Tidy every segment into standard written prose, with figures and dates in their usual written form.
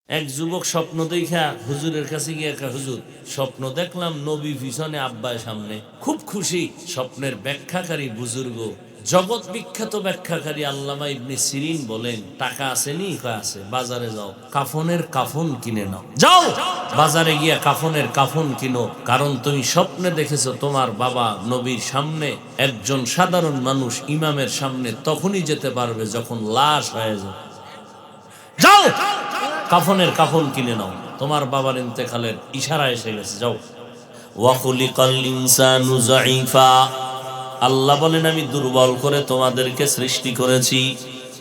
এক যুবক স্বপ্ন দেখা হুজুরের কাছে গিয়ে, হুজুর স্বপ্ন দেখলাম নবী পিছনে আব্বায় সামনে, খুব খুশি। স্বপ্নের ব্যাখ্যাকারী বুজুর্গ, জগৎ বিখ্যাত ব্যাখ্যাকারী আল্লামা ইবনে সিরিন বলেন, টাকা আসেনি? আছে, বাজারে যাও, কাফনের কাফন কিনে নাও। যাও বাজারে গিয়া কাফনের কাফন কিনো, কারণ তুমি স্বপ্নে দেখেছো তোমার বাবা নবীর সামনে, একজন সাধারণ মানুষ ইমামের সামনে তখনই যেতে পারবে যখন লাশ হয়ে যাবে। যাও কাফনের কাফন কিনে নাও, তোমার বাবার ইন্তেকালের ইশারা এসে গেছে, যাও। ওয়া খুলিকাল ইনসানু যায়ীফা, আল্লাহ বলেন আমি দুর্বল করে তোমাদেরকে সৃষ্টি করেছি।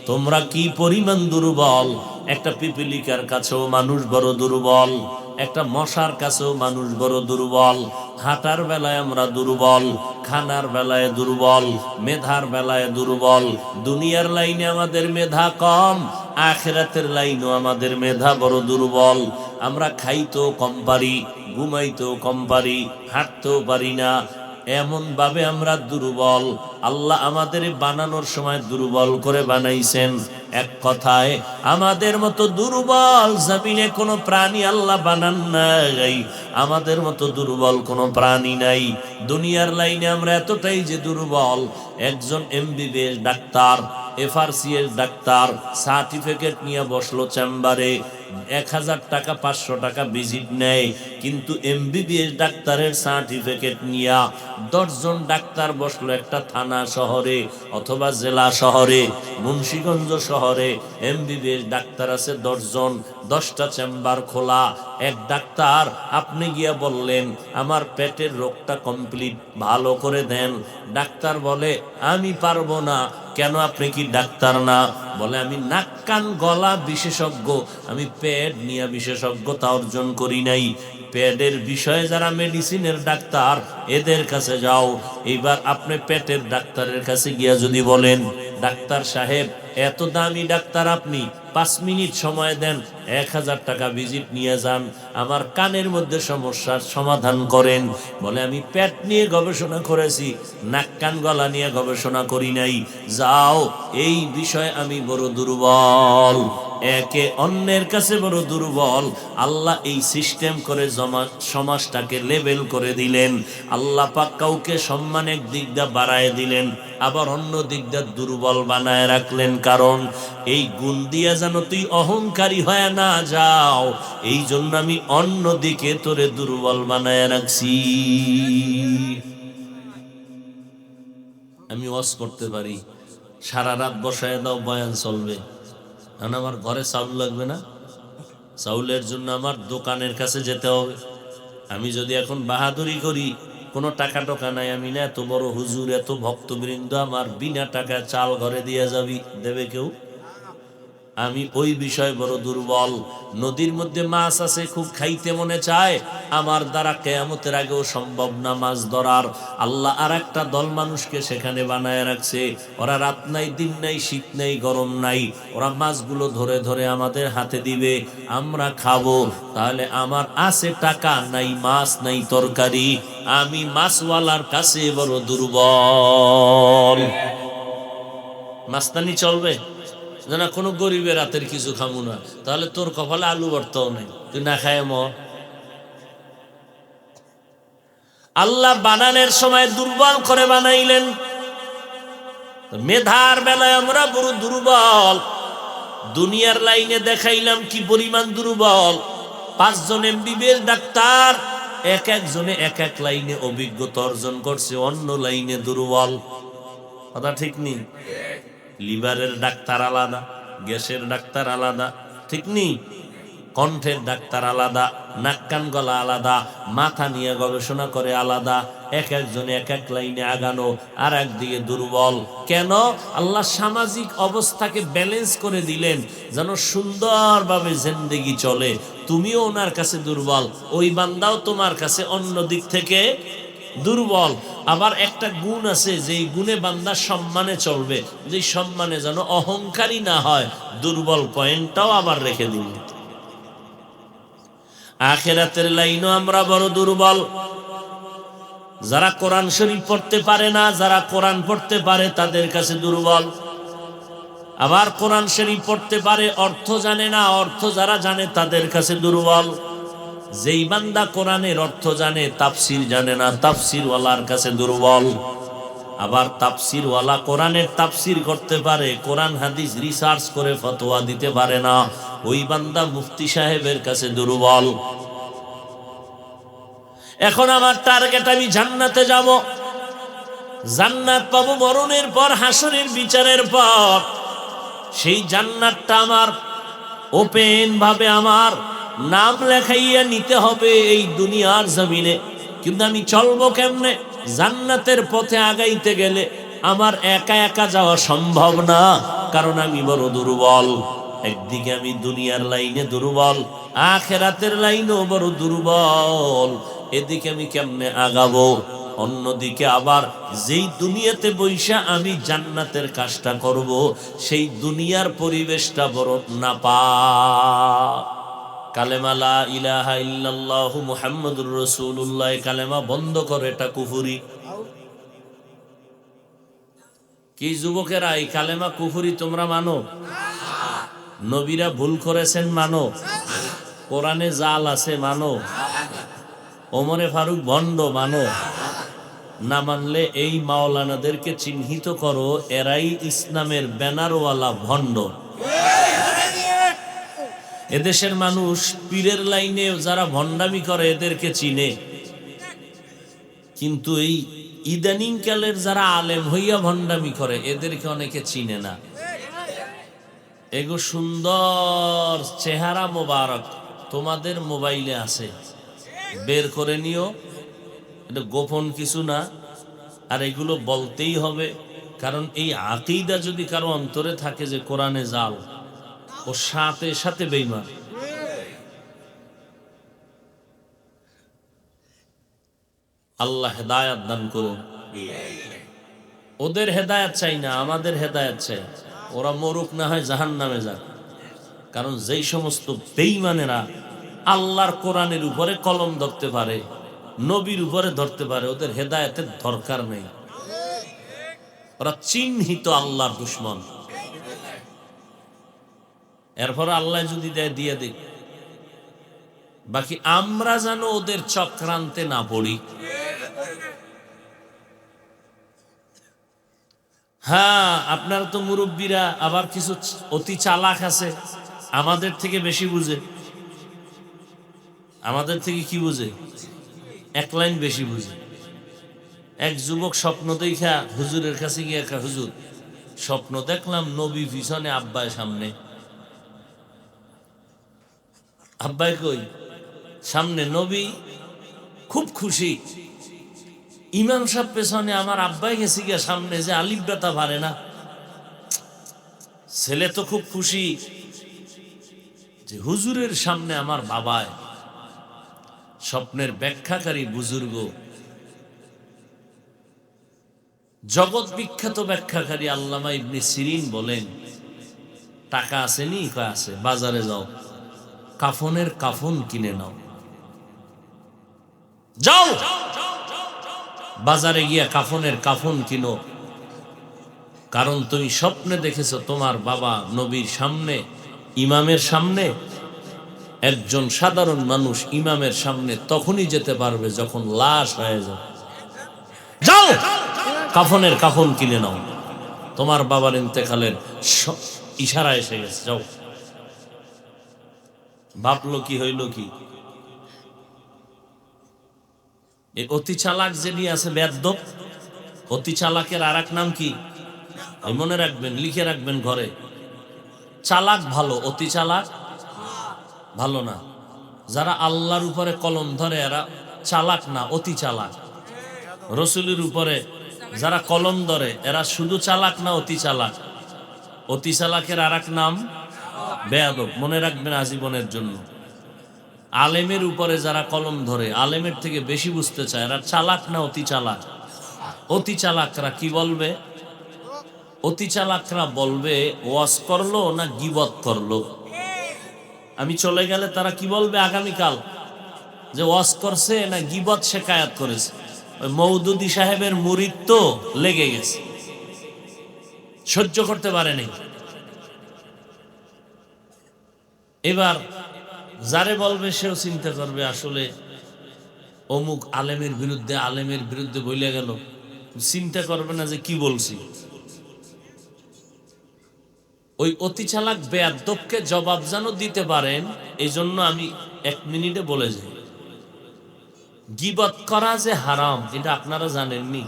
তোমরা কি পরিমাণ দুর্বল! একটা পিপিলিকার কাছেও মানুষ বড় দুর্বল, একটা মশার কাছেও মানুষ বড় দুর্বল। হাঁটার বেলায় আমরা দুর্বল, খানার বেলায় দুর্বল, মেধার বেলায় দুর্বল। দুনিয়ার লাইনে আমাদের মেধা কম, আখিরাতের লাইনও আমাদের মেধা বড় দুর্বল। আমরা খাইতেও কম পারি, ঘুমাইতেও কম পারি, হাঁটতেও পারি না, এমন ভাবে আমরা দুর্বল। আল্লাহ আমাদের বানানোর সময় দুর্বল করে বানাইছেন। এক কথায় আমাদের মতো দুর্বল জমিনে কোনো প্রাণী আল্লাহ বানান নাই, আমাদের মতো দুর্বল কোনো প্রাণী নাই। দুনিয়ার লাইনে আমরা এতটাই যে দুর্বল, একজন MBBS doctor, FRCS doctor certificate নিয়ে বসলো চেম্বারে, 1000 টাকা 500 টাকা ভিজিট নেয়, কিন্তু এমবিবিএস ডাক্তারের সার্টিফিকেট নিয়া 10 জন ডাক্তার বসলো একটা থানা শহরে অথবা জেলা শহরে, মুন্সিগঞ্জ শহরে এমবিবিএস ডাক্তার আছে 10 জন, 10টা চেম্বার খোলা। এক ডাক্তার আপনি গিয়া বললেন আমার পেটের রোগটা কমপ্লিট ভালো করে দেন, ডাক্তার বলে আমি পারবো না। কেন, আপনি কি ডাক্তার না? বলে আমি নাক কান গলা বিশেষজ্ঞ, আমি পেট নিয়ে বিশেষজ্ঞতা অর্জন করি নাই। পেটের বিষয়ে যারা মেডিসিনের ডাক্তার এদের কাছে যাও। এইবার আপনি পেটের ডাক্তারের কাছে গিয়া যদি বলেন ডাক্তার সাহেব এত দামি ডাক্তার আপনি, 5 মিনিট সময় দেন, 1000 টাকা ভিজিট নিয়ে যান, আমার কানের মধ্যে সমস্যার সমাধান করেন। বলে আমি পেট নিয়ে গবেষণা করেছি, নাক কান গলা নিয়ে গবেষণা করি নাই। যাও, এই বিষয়ে আমি বড় দুর্বল। একে অন্যের কাছে বড় দুর্বল। আল্লাহ এই সিস্টেম করে সমাজটাকে লেভেল করে দিলেন। আল্লাহ পাক কাউকে সম্মানের দিক দিয়ে বাড়ায় দিলেন, আবার অন্য দিক দিয়ে দুর্বল বানায় রাখলেন। কারণ এই গুণ দিয়া যেন তুই অহংকারী হয়ে না যাও, এই জন্য আমি অন্য দিকে তোরে দুর্বল বানায় রাখছি। আমি ওয়াজ করতে পারি, সারা রাত বসায় দাও বয়ান চলবে, কারণ আমার ঘরে চাউল লাগবে না, চাউলের জন্য আমার দোকানের কাছে যেতে হবে। আমি যদি এখন বাহাদুরি করি, কোনো টাকা টোকা নাই, আমি না এত বড় হুজুর, এত ভক্তবৃন্দ, আমার বিনা টাকা চাল ঘরে দিয়ে যাবি, দেবে কেউ? আমি ওই বিষয় বড় দুর্বল। নদীর মধ্যে মাছ আছে, খুব খাইতে মনে চায়, আমার দ্বারা কিয়ামতের আগেও সম্ভব না মাছ ধরার। আল্লাহ আর একটা দল মানুষকে সেখানে বানায় রাখছে, ওরা রাত নাই দিন নাই শীত নাই গরম নাই, ওরা মাছগুলো ধরে ধরে আমাদের হাতে দিবে, আমরা খাবো। তাহলে আমার আছে টাকা, নাই মাছ নাই তরকারি, আমি মাছওয়ালার কাছে বড় দুর্বল। মাস্তানি চলবে না, কোনো গরিবের রাতের কিছু খামু না, তাহলে তোর কপালে আলু ভর্তাও নেই, তুই না খায় মর। আল্লাহ বানানোর সময় দুর্বল করে বানাইলেন। মেধার বেলায় আমরা বড় দুর্বল। দুনিয়ার লাইনে দেখাইলাম কি পরিমাণ দুর্বল। 5 জন এমবিবিএস ডাক্তার, এক একজনে এক এক লাইনে অভিজ্ঞতা অর্জন করছে, অন্য লাইনে দুর্বল। কথা ঠিক নেই? লিভারের ডাক্তার আলাদা, গ্যাসের ডাক্তার আলাদা, ঠিক নেই? কণ্ঠের ডাক্তার আলাদা, নাক কান গলা আলাদা, মাথা নিয়ে গবেষণা করে আলাদা, এক একজনে এক এক লাইনে আগানো, আর একদিকে দুর্বল। কেন? আল্লাহ সামাজিক অবস্থাকে ব্যালেন্স করে দিলেন যেন সুন্দরভাবে জিন্দেগি চলে। তুমিও ওনার কাছে দুর্বল, ওই বান্দাও তোমার কাছে অন্য দিক থেকে দুর্বল। আবার একটা গুণ আছে, যেই গুণে বান্দা সম্মানে চলবে, যে সম্মানে যেন অহংকারী না হয়, দুর্বল পয়েন্টটাও আবার রেখে দিন। আখিরাতের লাইনও আমরা বড় দুর্বল। যারা কোরআন শরীফ পড়তে পারে না, যারা কোরআন পড়তে পারে তাদের কাছে দুর্বল। আবার কোরআন শরীফ পড়তে পারে, অর্থ জানে না। অর্থ যারা জানে তাদের কাছে দুর্বল। যেই বান্দা কোরআনের অর্থ জানে, তাফসির জানে না, তাফসির ওয়ালার কাছে দুর্বল। আবার তাফসির ওয়ালা কোরআনের তাফসির করতে পারে, কোরআন হাদিস রিসার্চ করে ফতোয়া দিতে পারে না, ওই বান্দা মুফতি সাহেবের কাছে দুর্বল। এখন আমার টার্গেট, আমি জান্নাতে যাব, জান্নাত পাবো মরণের পর, হাসরের বিচারের পর। সেই জান্নাতটা আমার ওপেন ভাবে আমার নাম লেখাইয়া নিতে হবে এই দুনিয়ার জমিনে। কিন্তু আমি চলবো কেমনে? জান্নাতের পথে আগাইতে গেলে আমার একা একা যাওয়া সম্ভব না, কারণ আমি বড় দুর্বল। একদিকে আমি দুনিয়ার লাইনে দুর্বল, আখিরাতের লাইনেও বড় দুর্বল। এদিকে আমি কেমনে আগাবো? অন্যদিকে আবার যেই দুনিয়াতে বৈশা আমি জান্নাতের কাজটা করব, সেই দুনিয়ার পরিবেশটা বড় নাপাক। কালেমা লা ইলাহা ইল্লাল্লাহু মুহাম্মাদুর রাসূলুল্লাহ, কালেমা বন্ধ করে, এটা কুফরি। কি যুবকেরা, এই কালেমা কুফরি তোমরা মানো? নবীরা ভুল করেছেন মানো? কোরআনে জাল আছে মানো? ওমরে ফারুক ভণ্ড মানো? না মানলে এই মাওলানাদেরকে চিহ্নিত করো, এরাই ইসলামের ব্যানারওয়ালা ভণ্ড। এদেশের মানুষ পীরের লাইনে যারা ভণ্ডামি করে এদেরকে চিনে, কিন্তু এই ইদানিং কালের যারা আলেম হইয়া ভণ্ডামি করে এদেরকে অনেকে চিনে না। এগো সুন্দর চেহারা মোবারক তোমাদের মোবাইলে আছে, বের করে নিও, এটা গোপন কিছু না। আর এগুলো বলতেই হবে, কারণ এই আকীদা যদি কারো অন্তরে থাকে যে কোরআনে জাল, ও সাথে সাথে বেঈমান। আল্লাহ হেদায়েত দান করুন। ওদের হেদায়েত চাই না, আমাদের হেদায়েত চাই। ওরা মরুক, না হয় জাহান্নামে যাক। কারণ যেই সমস্ত বেঈমানেরা আল্লাহর কোরআনের উপরে কলম ধরতে পারে, নবীর উপরে ধরতে পারে, ওদের হেদায়েতের দরকার নেই। ওরা চিহ্নিত আল্লাহর দুশমন। এরপর আল্লাহ যদি দেয় দিয়ে দিক, বাকি আমরা যেন ওদের চক্রান্তে না পড়ি। হ্যাঁ, আপনারা তো মুরব্বীরা, আবার কিছু অতি চালাক আছে, আমাদের থেকে বেশি বুঝে। আমাদের থেকে কি বুঝে? এক লাইন বেশি বুঝে। এক যুবক স্বপ্ন দেখা হুজুরের কাছে গিয়ে, হুজুর স্বপ্ন দেখলাম নবী পিছনে, আব্বায় সামনে। আব্বাই কই? সামনে নবী। খুব খুশি। ইমাম সাহেব পেছনে, আমার আব্বাই গেছে গিয়া সামনে, যে আলিফ বেতা পারে না। ছেলে তো খুব খুশি যে হুজুরের সামনে আমার বাবায়। স্বপ্নের ব্যাখ্যাকারী বুজুর্গ, জগৎ বিখ্যাত ব্যাখ্যাকারী আল্লামা ইবনে সিরিন বলেন, টাকা আসেনি? আছে, বাজারে যাও, কাফনের কাফন কিনে নাও। যাও বাজারে গিয়া কাফনের কাফন কিনো, কারণ তুমি স্বপ্নে দেখেছো তোমার বাবা নবীর সামনে, ইমামের সামনে। একজন সাধারণ মানুষ ইমামের সামনে তখনই যেতে পারবে যখন লাশ হয়ে যাবে। যাও কাফনের কাফন কিনে নাও, তোমার বাবার ইন্তেকালের ইশারা এসে গেছে, যাও। ভাবলো কি, হইল কি? এই অতি চালাক যিনি আছে বেয়াদ্দপ, অতি চালাকের আর এক নাম কি মনে রাখবেন, লিখে রাখবেন ঘরে। চালাক ভালো, অতি চালাক ভালো না। যারা আল্লাহর উপরে কলম ধরে এরা চালাক না, অতি চালাক। রসুলের উপরে যারা কলম ধরে এরা শুধু চালাক না, অতি চালাক। অতি চালাকের আর এক নাম বেয়াদব, মনে রাখবেন আজীবনের জন্য। আলেমের উপরে যারা কলম ধরে, আলেমের থেকে বেশি বুঝতে চায়, এরা চালাক না অতি চালাক? অতি চালাকরা কি বলবে? অতি চালাকরা বলবে ওয়াজ করলো না গীবত করলো। আমি চলে গেলে তারা কি বলবে আগামীকাল, যে ওয়াজ করছে না গীবত শেকায়াত করেছে। ওই মওদুদি সাহেবের মুরিদ তো লেগে গেছে, সহ্য করতে পারেনি। এবার যারে বলবে সেও চিন্তা করবে আসলে অমুক আলেমের বিরুদ্ধে বইলে গেল, চিন্তা করবে না যে কি বলছি। ওই অতি চালাক বেয়াদবকে জবাব যেন দিতে পারেন, এই জন্য আমি 1 মিনিটে বলে যাই। গীবত করা যে হারাম এটা আপনারা জানেননি?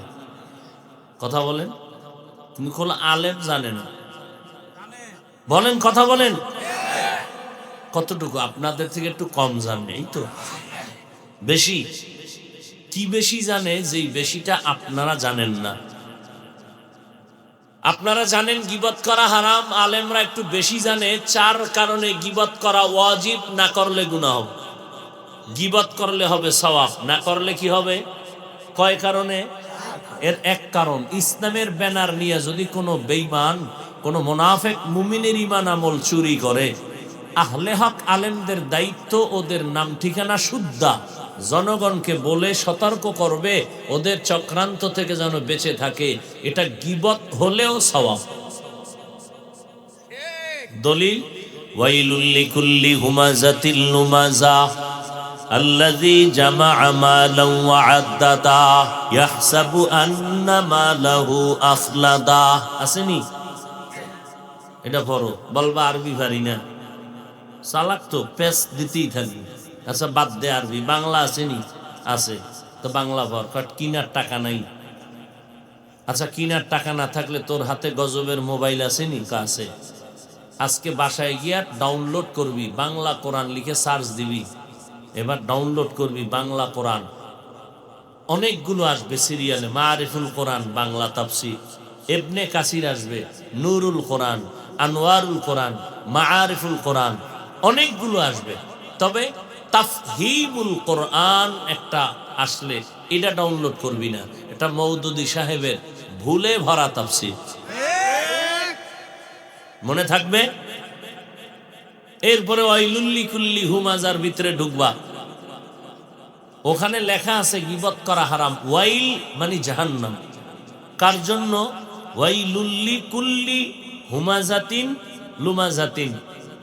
কথা বলেন। তুমি কোন আলেম জানে না? বলেন, কথা বলেন। কতটুকু? আপনাদের থেকে একটু কম জানে, এই তো। বেশি কি বেশি জানে? যেই বেশিটা আপনারা জানেন না। আপনারা জানেন গীবত করা হারাম, আলেমরা একটু বেশি জানে। 4 কারণে গীবত করা ওয়াজিব, না করলে গুনাহ হবে। গীবত করলে হবে সওয়াব, না করলে কি হবে? কয় কারণে? এর 1 কারণ, ইসলামের ব্যানার নিয়ে যদি কোনো বেঈমান, কোনো মুনাফিক মুমিনের ঈমান আমল চুরি করে, আহলে হক আলেমদের দায়িত্ব ওদের নাম ঠিকানা শুদ্ধা জনগণকে বলে সতর্ক করবে, ওদের চক্রান্ত থেকে যেন বেঁচে থাকে। এটা গীবত হলেও সওয়াব। দলিল, ওয়াইলুল লিকুল্লি হুমাযাতিল লুমাযা আল্লাযী জামা'a মালান ওয়া আদ্দাদা ইয়াহসাবু আন্না মালাহু আখলাদা। আসেনি? এটা পড়ো। বলবা আরবি পারি না, চালাক তো, পেস দিতেই থাকি। আচ্ছা বাদ দে আরবি, বাংলা আসেনি? আছে তো বাংলা পড়। কিনার টাকা নাই। আচ্ছা কিনার টাকা না থাকলে তোর হাতে গজবের মোবাইল আসেনি? আছে। আজকে বাসায় গিয়া ডাউনলোড করবি, বাংলা কোরআন লিখে সার্চ দিবি, এবার ডাউনলোড করবি বাংলা কোরআন। অনেকগুলো আসবে সিরিয়ালে, মারিফুল কোরআন বাংলা তাফসীর, ইবনে কাসির আসবে, নুরুল কোরআন, আনোয়ারুল কোরআন, মারিফুল কোরআন, অনেকগুলো আসবে। তবে তাফহিমুল কোরআন একটা আসলে এটা ডাউনলোড করবি না, এটা মওদুদি সাহেবের ভুলে ভরা তাফসীর, মনে থাকবে। এরপরে ওয়াইলুল লিকুল্লি হুমাযার ভিতরে ঢুকবা, ওখানে লেখা আছে গীবত করা হারাম। ওয়াইল মানে জাহান্নাম। কার জন্য? ওয়াইলুল লিকুল্লি হুমাযাতিন লুমাযাতিন,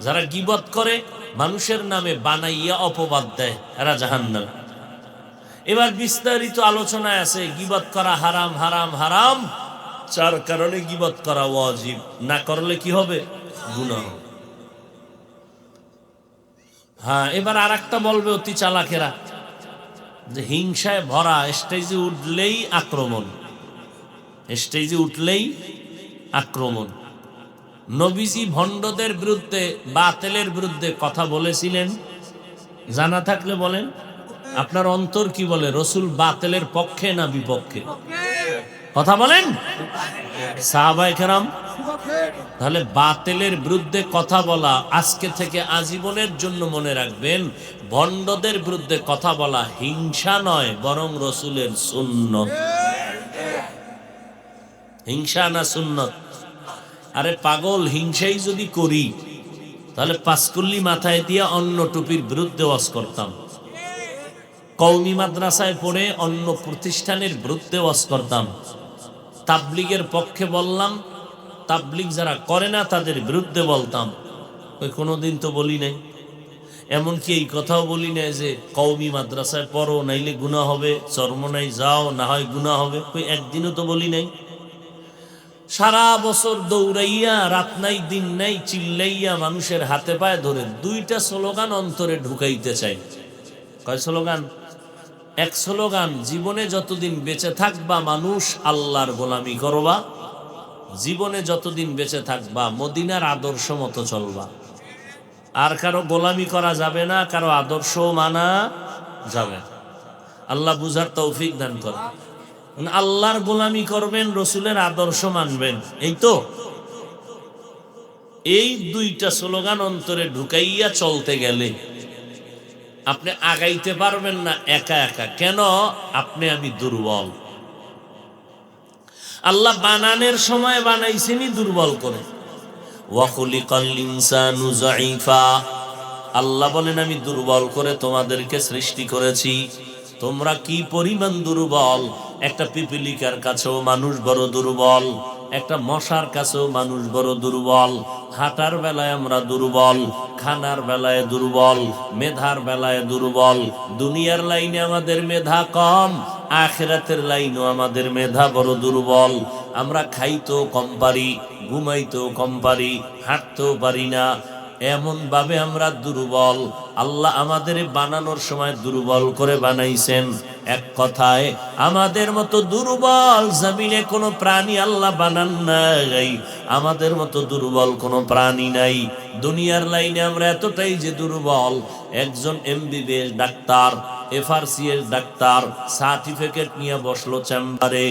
যারা গীবত করে, মানুষের নামে বানাইয়া অপবাদ দেয়, এরা জাহান্নাম। এবার বিস্তারিত আলোচনায় আছে গীবত করা হারাম হারাম হারাম। 4 কারণে গীবত করা ওয়াজিব, না করলে কি হবে? গুনাহ। হ্যাঁ, এবার আরেকটা বলবে অতি চালাকেরা যে হিংসায় ভরা, স্টেজে উঠলেই আক্রমণ, স্টেজে উঠলেই আক্রমণ। নবীজি ভণ্ডদের বিরুদ্ধে, বাতিলের বিরুদ্ধে কথা বলেছিলেন, জানা থাকলে বলেন। আপনার অন্তর কি বলে? রসুল বাতিলের পক্ষে না বিপক্ষে? কথা বলেন। সাহাবায়ে কেরাম। তাহলে বাতিলের বিরুদ্ধে কথা বলা আজকে থেকে আজীবনের জন্য মনে রাখবেন। ভণ্ডদের বিরুদ্ধে কথা বলা হিংসা নয়, বরং রসুলের সুন্নত। হিংসা না সুন্নত? আরে পাগল, হিংসাই যদি করি তাহলে পাঁচকুল্লি মাথায় দিয়া অন্য টুপির বিরুদ্ধে ওয়াজ করতাম, কওমি মাদ্রাসায় পড়ে অন্য প্রতিষ্ঠানের বিরুদ্ধে ওয়াজ করতাম, তাবলিগের পক্ষে বললাম, তাবলিগ যারা করে না তাদের বিরুদ্ধে বলতাম। ওই কোনোদিন তো বলি নাই। এমনকি এই কথাও বলি নাই যে কওমি মাদ্রাসায় পড়ো নাইলে গুনাহ হবে, চরমনাই যাও না হয় গুনাহ হবে, ওই একদিনও তো বলি নাই। সারা বছর দৌড়াইয়া, রাত নাই দিন নাই চিল্লাইয়া মানুষের হাতে পায়ে ধরে 2টা স্লোগান অন্তরে ঢুকাইতে চাই। কয় স্লোগান? 1 স্লোগান, জীবনে যতদিন বেঁচে থাকবা মানুষ আল্লাহর গোলামি করবা, জীবনে যতদিন বেঁচে থাকবা মদিনার আদর্শ মতো চলবা। আর কারো গোলামি করা যাবে না, কারো আদর্শ মানা যাবে। আল্লাহ বুঝার তৌফিক দান করে। আল্লাহর গোলামি করবেন, রসুলের আদর্শ মানবেন, এই তো। এই 2টা স্লোগান অন্তরে ঢুকাইয়া চলতে গেলে আপনি আগাইতে পারবেন না একা একা। কেন? আপনি আমি দুর্বল। আল্লাহ বানানোর সময় বানাইছেনই দুর্বল করে। ওয়া খুলিকাল ইনসানু যায়ীফা, আল্লাহ বলেন আমি দুর্বল করে তোমাদেরকে সৃষ্টি করেছি। তোমরা কি পরিমাণ দুর্বল! একটা পিপিলিকার কাছেও মানুষ বড় দুর্বল, একটা মশার কাছেও মানুষ বড় দুর্বল। হাঁটার বেলায় আমরা দুর্বল, খানার বেলায় দুর্বল, মেধার বেলায় দুর্বল। দুনিয়ার লাইনে আমাদের মেধা কম, আখিরাতের লাইনেও আমাদের মেধা বড় দুর্বল। আমরা খাইতেও কম পারি, ঘুমাইতেও কম পারি, হাঁটতেও পারি না, এমন ভাবে আমরা দুর্বল। আল্লাহ আমাদের বানানোর সময় দুর্বল করে বানাইছেন। এক কথায় আমাদের মতো দুর্বল জমিনে কোনো প্রাণী আল্লাহ বানান নাই, আমাদের মতো দুর্বল কোনো প্রাণী নাই। দুনিয়ার লাইনে আমরা এতটাই যে দুর্বল, একজন MBBS doctor, FRCS doctor certificate নিয়ে বসলো চেম্বারে,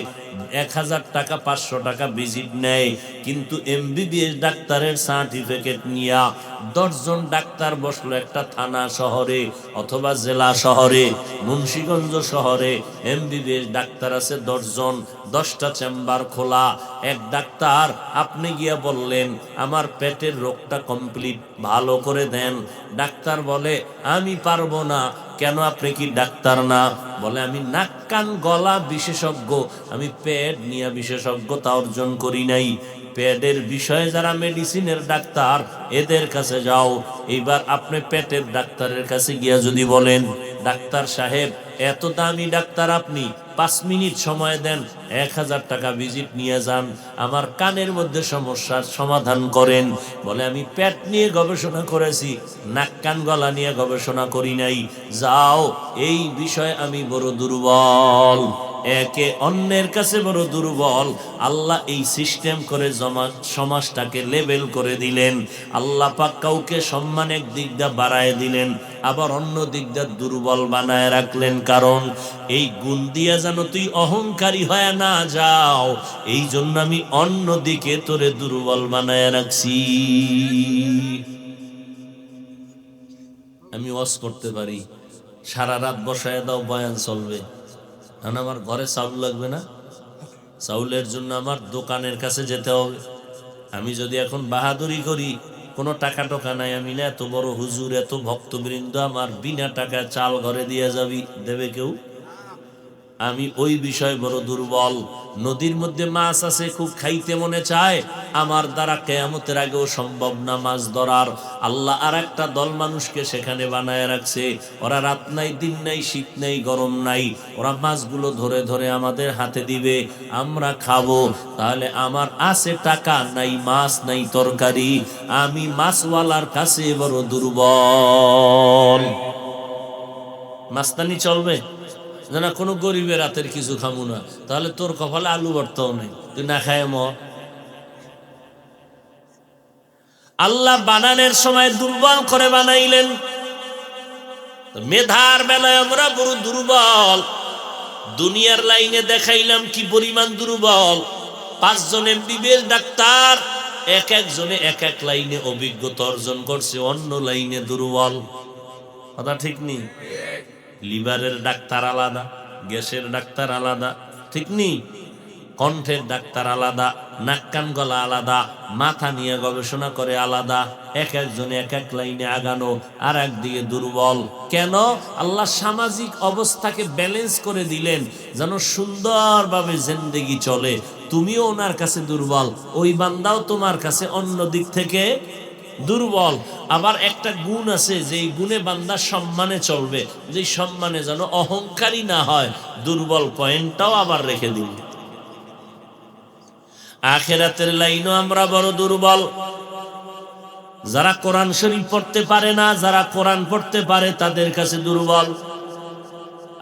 1000 টাকা 500 টাকা ভিজিট নেয়, কিন্তু এমবিবিএস ডাক্তারের সার্টিফিকেট নিয়ে 10 জন ডাক্তার বসলো একটা থানা শহরে অথবা জেলা শহরে, মুন্সিগঞ্জ শহরে এমবিবিএস ডাক্তার আছে 10 জন, 10টা চেম্বার খোলা। এক ডাক্তার আপনি গিয়া বললেন আমার পেটের রোগটা কমপ্লিট ভালো করে দেন। ডাক্তার বলে আমি পারবো না। কেন, আপনি কি ডাক্তার না? বলে আমি নাক কান গলা বিশেষজ্ঞ, আমি পেট নিয়ে বিশেষজ্ঞতা অর্জন করি নাই। পেটের বিষয়ে যারা মেডিসিনের ডাক্তার এদের কাছে যাও। এইবার আপনি পেটের ডাক্তারের কাছে গিয়া যদি বলেন ডাক্তার সাহেব এত দামি ডাক্তার আপনি, 5 মিনিট সময় দেন, 1000 টাকা ভিজিট নিয়ে যান, আমার কানের মধ্যে সমস্যার সমাধান করেন। বলে আমি পেট নিয়ে গবেষণা করেছি, নাক কান গলা নিয়ে গবেষণা করি নাই। যাও, এই বিষয়ে আমি বড় দুর্বল। একে অন্যের কাছে বড় দুর্বল। আল্লাহ এই সিস্টেম করে সমাজটাকে লেভেল করে দিলেন। আল্লাহ পাক কাউকে সম্মানের দিক দিয়ে বাড়ায় দিলেন, আবার অন্য দিক দিয়ে দুর্বল বানায় রাখলেন। কারণ এই গুণ দিয়ে যেন তুই অহংকারী হয়ে না যাও, এই জন্য আমি অন্য দিকে তোরে দুর্বল বানায় রাখছি। আমি ওয়াজ করতে পারি, সারা রাত বসায় দাও, বয়ান চলবে। কারণ আমার ঘরে চাউল লাগবে না, চাউলের জন্য আমার দোকানের কাছে যেতে হবে। আমি যদি এখন বাহাদুরি করি, কোনো টাকা টোকা নাই, আমি না এত বড় হুজুর, এত ভক্তবৃন্দ, আমার বিনা টাকায় চাল ঘরে দিয়ে যাবি, দেবে কেউ? আমি ওই বিষয় বড় দুর্বল। নদীর মধ্যে মাছ আছে, খুব খাইতে মনে চায়, আমার দ্বারা কিয়ামতের আগেও সম্ভব না মাছ ধরার। আল্লাহ আর একটা দল মানুষকে সেখানে বানায় রাখছে, ওরা রাত নাই দিন নাই শীত নাই গরম নাই, ওরা মাছগুলো ধরে ধরে আমাদের হাতে দিবে, আমরা খাবো। তাহলে আমার আছে টাকা, নাই মাছ নাই তরকারি, আমি মাছওয়ালার কাছে বড় দুর্বল। মাস্তানি চলবে না, কোনো গরিবের রাতের কিছু খামু না, তাহলে তোর কপালে আলু ভর্তাও নেই, তুই না খায় মর। আল্লাহ বানানোর সময় দুর্বল করে বানাইলেন। মেধার বেলায় আমরা বড় দুর্বল। দুনিয়ার লাইনে দেখাইলাম কি পরিমাণ দুর্বল। 5 জন এমবিবিএস ডাক্তার, এক একজনে এক এক লাইনে অভিজ্ঞতা অর্জন করছে, অন্য লাইনে দুর্বল। কথা ঠিক নেই? লিভারের ডাক্তার আলাদা, গ্যাসের ডাক্তার আলাদা, ঠিক নেই? কণ্ঠের ডাক্তার আলাদা, নাক কান গলা আলাদা, মাথা নিয়ে গবেষণা করে আলাদা। এক একজনে এক এক লাইনে আগানো, আর একদিকে দুর্বল। কেন? আল্লাহ সামাজিক অবস্থাকে ব্যালেন্স করে দিলেন যেন সুন্দরভাবে জিন্দেগি চলে। তুমিও ওনার কাছে দুর্বল, ওই বান্দাও তোমার কাছে অন্য দিক থেকে দুর্বল। আবার একটা গুণ আছে, যেই গুণে বান্দা সম্মানে চলবে, যেই সম্মানে যেন অহংকারী না হয়, দুর্বল পয়েন্টটাও আবার রেখে দিন। আখিরাতের লাইনও আমরা বড় দুর্বল। যারা কোরআন শরীফ পড়তে পারে না, যারা কোরআন পড়তে পারে তাদের কাছে দুর্বল।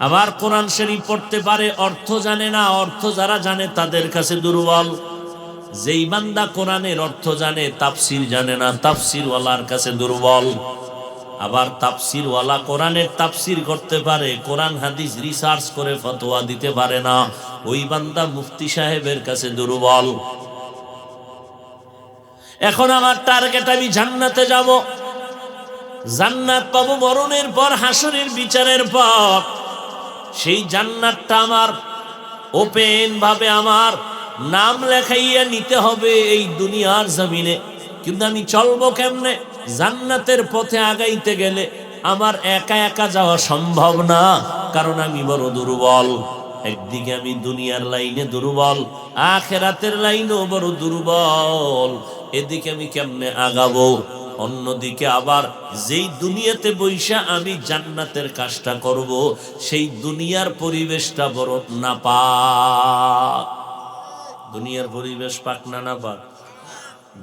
আবার কোরআন শরীফ পড়তে পারে, অর্থ জানে না, অর্থ যারা জানে তাদের কাছে দুর্বল। যেই বান্দা কোরআনের অর্থ জানে, তাফসির জানে না, তাফসিরওয়ালার কাছে দুর্বল। আবার তাফসিরওয়ালা কোরআনের তাফসির করতে পারে, কোরআন হাদিস রিসার্চ করে ফতোয়া দিতে পারে না, ওই বান্দা মুফতি সাহেবের কাছে দুর্বল। এখন আমার টার্গেট, আমি জান্নাতে যাব, জান্নাত পাবো মরণের পর, হাসরের বিচারের পর। সেই জান্নাতটা আমার ওপেন ভাবে আমার নাম লেখাইয়া নিতে হবে এই দুনিয়ার জমিনে। কিন্তু আমি চলবো কেমনে? জান্নাতের পথে আগাইতে গেলে আমার একা একা যাওয়া সম্ভব না, কারণ আমি বড় দুর্বল। একদিকে আমি দুনিয়ার লাইনে দুর্বল, আখিরাতের লাইনেও বড় দুর্বল, এদিকে আমি কেমনে আগাবো? অন্যদিকে আবার যেই দুনিয়াতে বৈশা আমি জান্নাতের কাজটা করব, সেই দুনিয়ার পরিবেশটা বড় নাপাক। দুনিয়ার পরিবেশ পাক না নাপাক?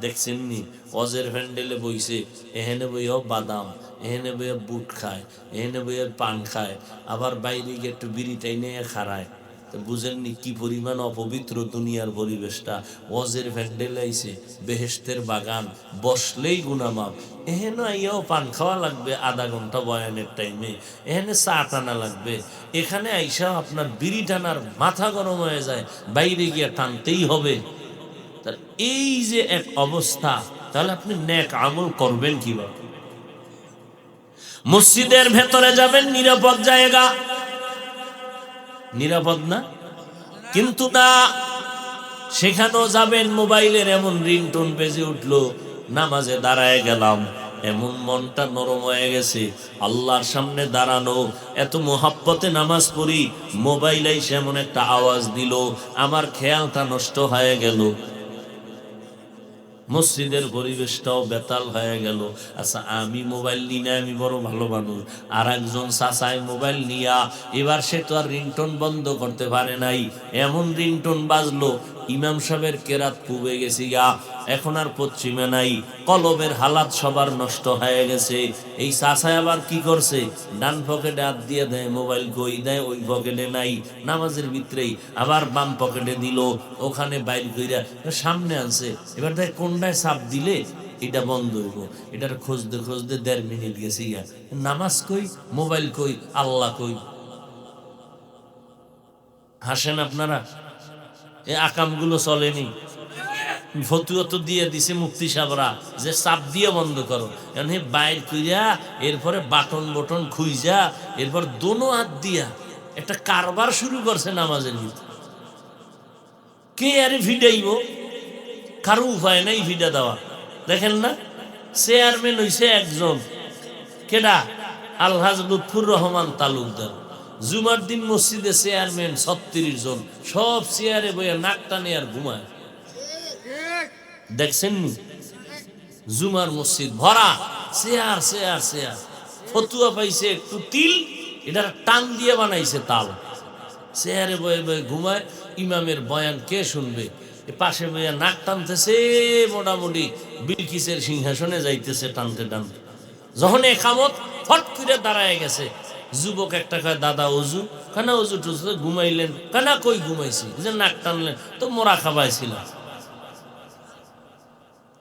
দেখছেন নি, অজের প্যান্ডেলে বইছে, এখানে বইও বাদাম, এখানে বইয়ে বুট খায়, এখানে বইয়ে পান খায়, আবার বাইরে গিয়ে একটু বিড়ি টাইনে খাড়ায়। তো বুঝেননি কি পরিমাণ অপবিত্র দুনিয়ার পরিবেশটা। ওয়াজের প্যান্ডেল আইছে, বেহেশতের বাগান, বসলেই গুনামাপ। এখানে আইয়াও পান খাওয়া লাগবে আধা ঘন্টা বয়ানের টাইমে, এখানে চা টানা লাগবে, এখানে আইসাও আপনার বিড়ি টানার মাথা গরম হয়ে যায়, বাইরে গিয়ে টানতেই হবে। এই যে এক অবস্থা, তাহলে আপনি নেক আমল করবেন কিভাবে? মসজিদের ভেতরে যাবেন, নিরাপদ জায়গা, নিরাপদ না? কিন্তু না, সেখানেও যাবেন, মোবাইলের এমন রিংটোন বেজে উঠলো, নামাজে দাঁড়ায় গেলাম, এমন মনটা নরম হয়ে গেছে, আল্লাহর সামনে দাঁড়ানো, এত মোহাব্বতে নামাজ পড়ি, মোবাইল এসে এমন একটা আওয়াজ দিল, আমার খেয়ালটা নষ্ট হয়ে গেল, মসজিদের পরিবেশটাও বেতাল হয়ে গেল। আচ্ছা, আমি মোবাইল নিই না, আমি বড় ভালো মানুষ, আর একজন চাচাই মোবাইল নিয়া, এবার সে তো আর রিংটোন বন্ধ করতে পারে নাই, এমন রিংটোন বাজলো, ইমাম সাহেবের কেরাত পুবে গেছি গা, এখন আর পশ্চিমে নাই, কলবের হালাত সবার নষ্ট হয়ে গেছে। এই চাচাই আবার কি করছে, ডান পকেটে হাত দিয়ে দেয়, মোবাইল কই দেয়, ওই পকেটে নাই, নামাজের ভিতরেই, আবার বাম পকেটে দিল, ওখানে বাইর কইরা সামনে আনছে, এবার দেখ কোনটায় চাপ দিলে এটা বন্ধ হইব, এটার খুঁজতে খুঁজতে 1.5 মিনিট গেছে গা, নামাজ কই, মোবাইল কই, আল্লাহ কই। হাসেন আপনারা, এই আকামগুলো চলেনি। ফতুয়া তো দিয়ে দিছে মুফতি সাহেবরা যে চাপ দিয়ে বন্ধ করো, কারণ বাইর কইরা এরপরে বাটন বটন খুইজা এরপর দোনো হাত দিয়া একটা কারবার শুরু করছে নামাজের ভিতরে। কে আরে ভিডাইব, কারো উপায় নাই ভিডা দেওয়া। দেখেন না, চেয়ারম্যান হইছে একজন, কেডা? আলহাজ লুৎফুর রহমান তালুকদার। জুমার দিন মসজিদে চেয়ারম্যান 36 জন, সব চেয়ারে বইয়া নাক টানে আর ঘুমায়। দেখছেন নি, জুমার মসজিদ ভরা চেয়ার চেয়ার চেয়ার। ফতুয়া পাইছে একটু তিল, এটা টান দিয়ে বানাইছে তাল, চেয়ারে বয়ে বয়ে ঘুমায়। ইমামের বয়ান কে শুনবে? পাশে বইয়া নাক টানতেছে, মোটামুটি বিলকিসের সিংহাসনে যাইতেছে টানতে টানতে। যখন একামত ফট করে দাঁড়ায় গেছে, যুবক একটা কয়, দাদা অজু? কানা অজু টুজু? ঘুমাইলেন? কানা কই ঘুমাইছি, যে নাক টানলেন তো মোরা খাবাইছিলাম।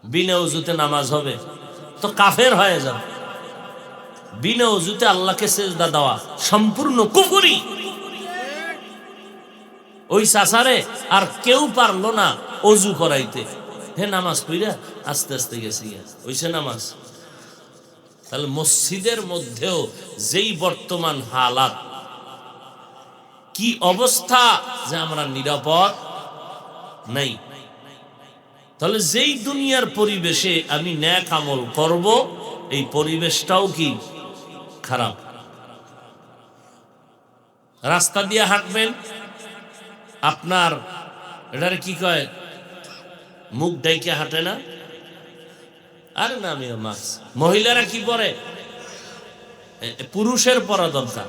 বিনা অজুতে নামাজ হবে তো কাফের হয়ে যাবে। বিনা অজুতে আল্লাহকে সেজদা দেওয়া সম্পূর্ণ কুফরি। ওই চাচারে আর কেউ পারলো না অজু করাইতে, হে নামাজ পড়া আস্তে আস্তে গেছি, ওইসে নামাজ। তাহলে মসজিদের মধ্যেও যেই বর্তমান হালাত, কি অবস্থা, যে আমরা নিরাপদ নাই। তাহলে যেই দুনিয়ার পরিবেশে আমি নেক আমল করব, এই পরিবেশটাও কি খারাপ। রাস্তা দিয়ে হাঁটবেন, আপনার এটারে কি কয়, মুখ ডাইকে হাঁটে না? আরে না, আমি মাছ। মহিলারা কি পরে? পুরুষের পরা দরকার,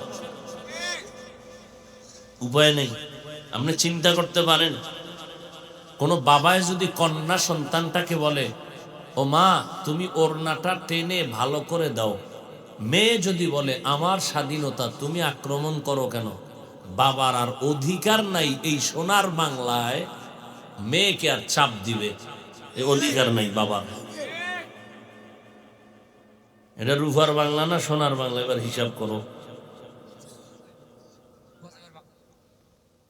উপায় নেই। আপনি চিন্তা করতে পারেন, কোন বাবায় যদি কন্যা সন্তানটাকে বলে, ও মা তুমি ওড়নাটা টেনে ভালো করে দাও, মেয়ে যদি বলে আমার স্বাধীনতা, তুমি আক্রমণ করো কেন? বাবার আর অধিকার নাই এই সোনার বাংলায় মেয়েকে আর চাপ দিবে, এই অধিকার নাই বাবার। এটা রূপার বাংলা না সোনার বাংলা? এবার হিসাব করো।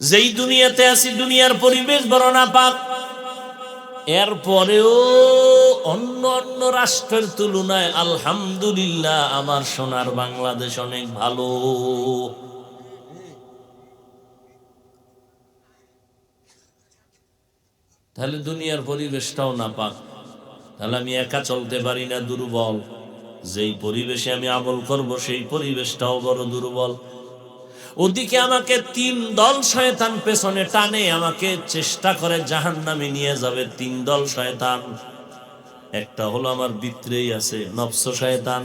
যেই দুনিয়াতে আছি, দুনিয়ার পরিবেশ বড় নাপাক, এরপরেও অন্য অন্য রাষ্ট্রের তুলনায় আলহামদুলিল্লাহ আমার সোনার বাংলাদেশ অনেক ভালো। তাহলে দুনিয়ার পরিবেশটাও নাপাক, তাহলে আমি একা চলতে পারি না, দুর্বল। যেই পরিবেশে আমি আমল করব সেই পরিবেশটাও বড় দুর্বল। ওদিকে আমাকে 3 দল শয়তান পেছনে টানে, আমাকে চেষ্টা করে জাহান্নামে নিয়ে যাবে। 3 দল শয়তান। একটা হলো আমার ভিতরেই আছে নফস শয়তান।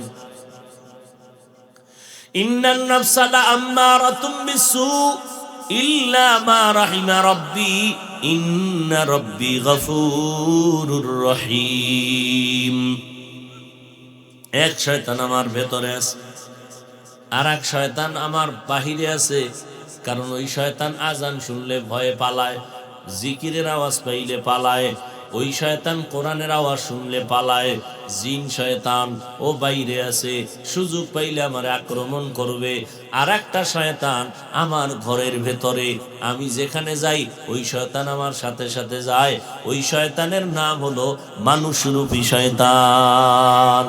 ইন্নান নাফসা লাআম্মারাতুম বিসু ইল্লা মা রাহিমা রাব্বি ইন্না রাব্বি গফুরুর রহিম। এক শয়তান আমার ভেতরে আছে, আর এক শয়তান আমার বাহিরে আছে। কারণ ওই শয়তান আজান শুনলে ভয়ে পালায়, জিকিরের আওয়াজ পাইলে পালায়। ওই শয়তান কোরআনের আওয়াজ শুনলে পালায়। জিন শয়তান ও বাইরে আছে, সুযোগ পাইলে আমার আক্রমণ করবে। আর একটা শয়তান আমার ঘরের ভেতরে, আমি যেখানে যাই ওই শয়তান আমার সাথে সাথে যায়। ওই শয়তানের নাম হলো মানুষরূপী শয়তান।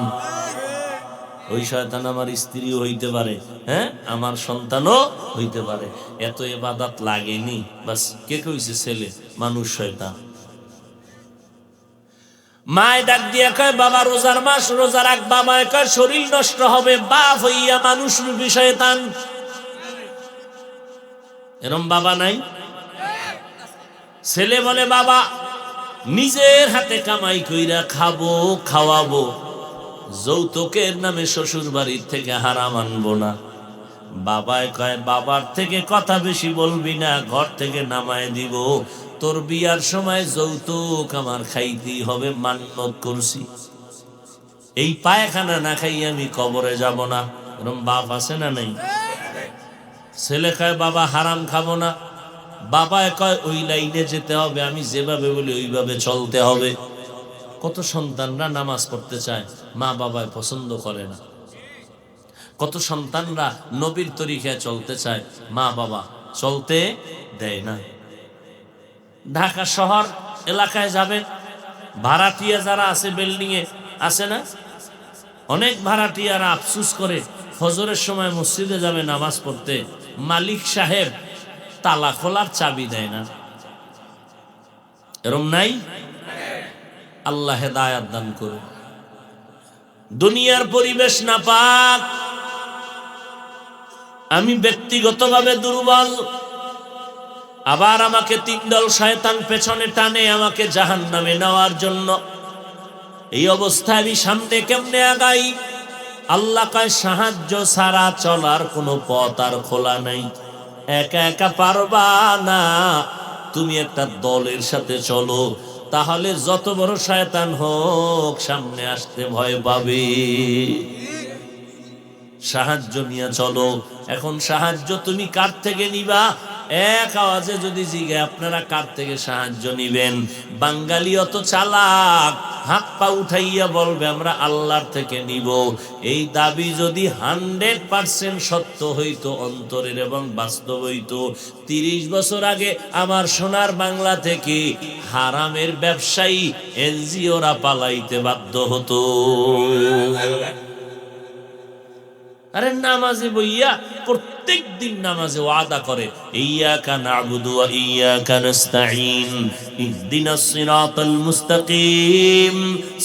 ওই শয়তান আমার স্ত্রীও হইতে পারে, হ্যাঁ, আমার সন্তানও হইতে পারে। এত ইবাদত লাগেনি, বাস কে কইছে ছেলে মানুষ শয়তান। মায় ডাক দিয়া কয় বাবা রোজার মাস, রোজা রাখ। বাবায় কয় শরীর নষ্ট হবে। বাপ হইয়া মানুষ রূপী শয়তান। এরম বাবা নাই? ছেলে বলে বাবা নিজের হাতে কামাই কইরা খাবো, খাওয়াবো, যৌতুকের নামে শ্বশুর বাড়ির থেকে হারাম আনবো না। বাবায় কয় বাবার থেকে কথা বেশি বলবি না, ঘর থেকে নামায় দিব। তোর বিয়ার সময় যৌতুক আমার খাইতেই হবে, মান্যত করছি। এই পায়খানা না খাই আমি কবরে যাব না। এরকম বাপ আছে না নাই? ছেলে কয় বাবা হারাম খাবো না। বাবায় কয় ওই লাইনে যেতে হবে, আমি যেভাবে বলি ওইভাবে চলতে হবে। কত সন্তানরা নামাজ পড়তে চায়, মা বাবায় পছন্দ করে না। কত সন্তানরা নবীর তরিকায় চলতে চায়, মা বাবা চলতে দেয় না। ঢাকা শহর এলাকায় যাবেন, ভাড়াটিয়া যারা আছে বিল্ডিং এ আছে না, অনেক ভাড়াটিয়ারা আফসুস করে ফজরের সময় মসজিদে যাবে নামাজ পড়তে, মালিক সাহেব তালা খোলার চাবি দেয় না। এরম নাই? আল্লাহ হেদায়াত দান করুন। দুনিয়ার পরিবেশ নাপাক, আমি ব্যক্তিগতভাবে দুর্বল, আবার আমাকে 3 দল শয়তান পেছনে টানে আমাকে জাহান্নামে নেওয়ার জন্য। এই অবস্থায় আমি সামনে কেমনে আগাই? আল্লাহ কয় সাহায্য ছাড়া চলার কোনো পথ আর খোলা নাই। একা একা পারবা না, তুমি একটা দলের সাথে চলো, তাহলে যত বড় শয়তান হোক সামনে আসতে ভয় পাবে। সাহায্য নিয়ে চলো। এখন সাহায্য তুমি কার থেকে নিবা? এক আওয়াজে যদি জিজ্ঞে আপনারা কার থেকে সাহায্য নিবেন, বাঙালি অত চালাক, হাত পা উঠাইয়া বলবে আমরা আল্লাহর থেকে নিব। এই দাবি যদি 100% সত্য হইতো, অন্তরের এবং বাস্তব হইতো, 30 বছর আগে আমার সোনার বাংলা থেকে হারামের ব্যবসায়ী এনজিওরা পালাইতে বাধ্য হতো। আরে নামাজে বইয়া প্রত্যেক দিন নামাজে ওয়াদা করে ইয়্যাকা না'বুদু ওয়া ইয়্যাকা নাস্তাঈন ইহদিনাস সিরাতাল মুস্তাকিম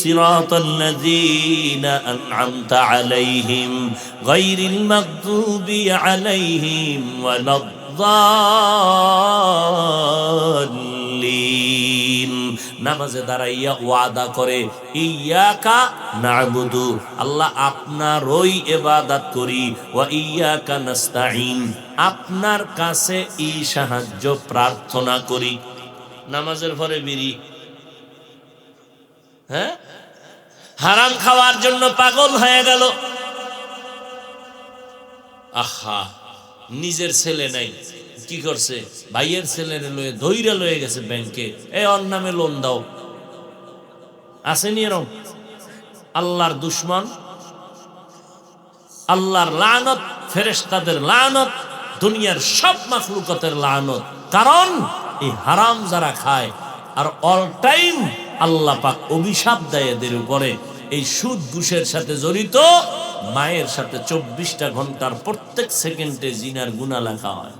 সিরাতাল লাযীনা আন'আমতা আলাইহিম গায়রিল মাগদুবি আলাইহিম ওয়ালাদ-দাল্লিন। নামাজে দাঁড়াইয়া ওয়াদা করে ইয়্যাকা না'বুদু, আল্লাহ আপনারই ইবাদত করি, ওয়া ইয়্যাকা নাস্তাঈন, আপনার কাছে এই সাহায্য প্রার্থনা করি। নামাজের পরে বিড়ি, হ্যাঁ, হারাম খাওয়ার জন্য পাগল হয়ে গেল। আহা, নিজের ছেলে নাই, কি করছে? ভাইয়ের ছেলের লয়ে ধইরা লয়ে গেছে ব্যাংকে, এই ওর নামে লোন দাও। আসেনি এরকম? আল্লাহর দুশ্মন, আল্লাহর লানত, ফেরেশতাদের লানত, দুনিয়ার সব মাখলুকাতের লানত। কারণ এই হারাম যারা খায়, আর অল টাইম আল্লাহ পাক অভিশাপ দেয় এদের উপরে। এই সুদ ঘুষের সাথে জড়িত, মায়ের সাথে 24টা ঘন্টার প্রত্যেক সেকেন্ডে জিনার গুনাহ লেখা হয়।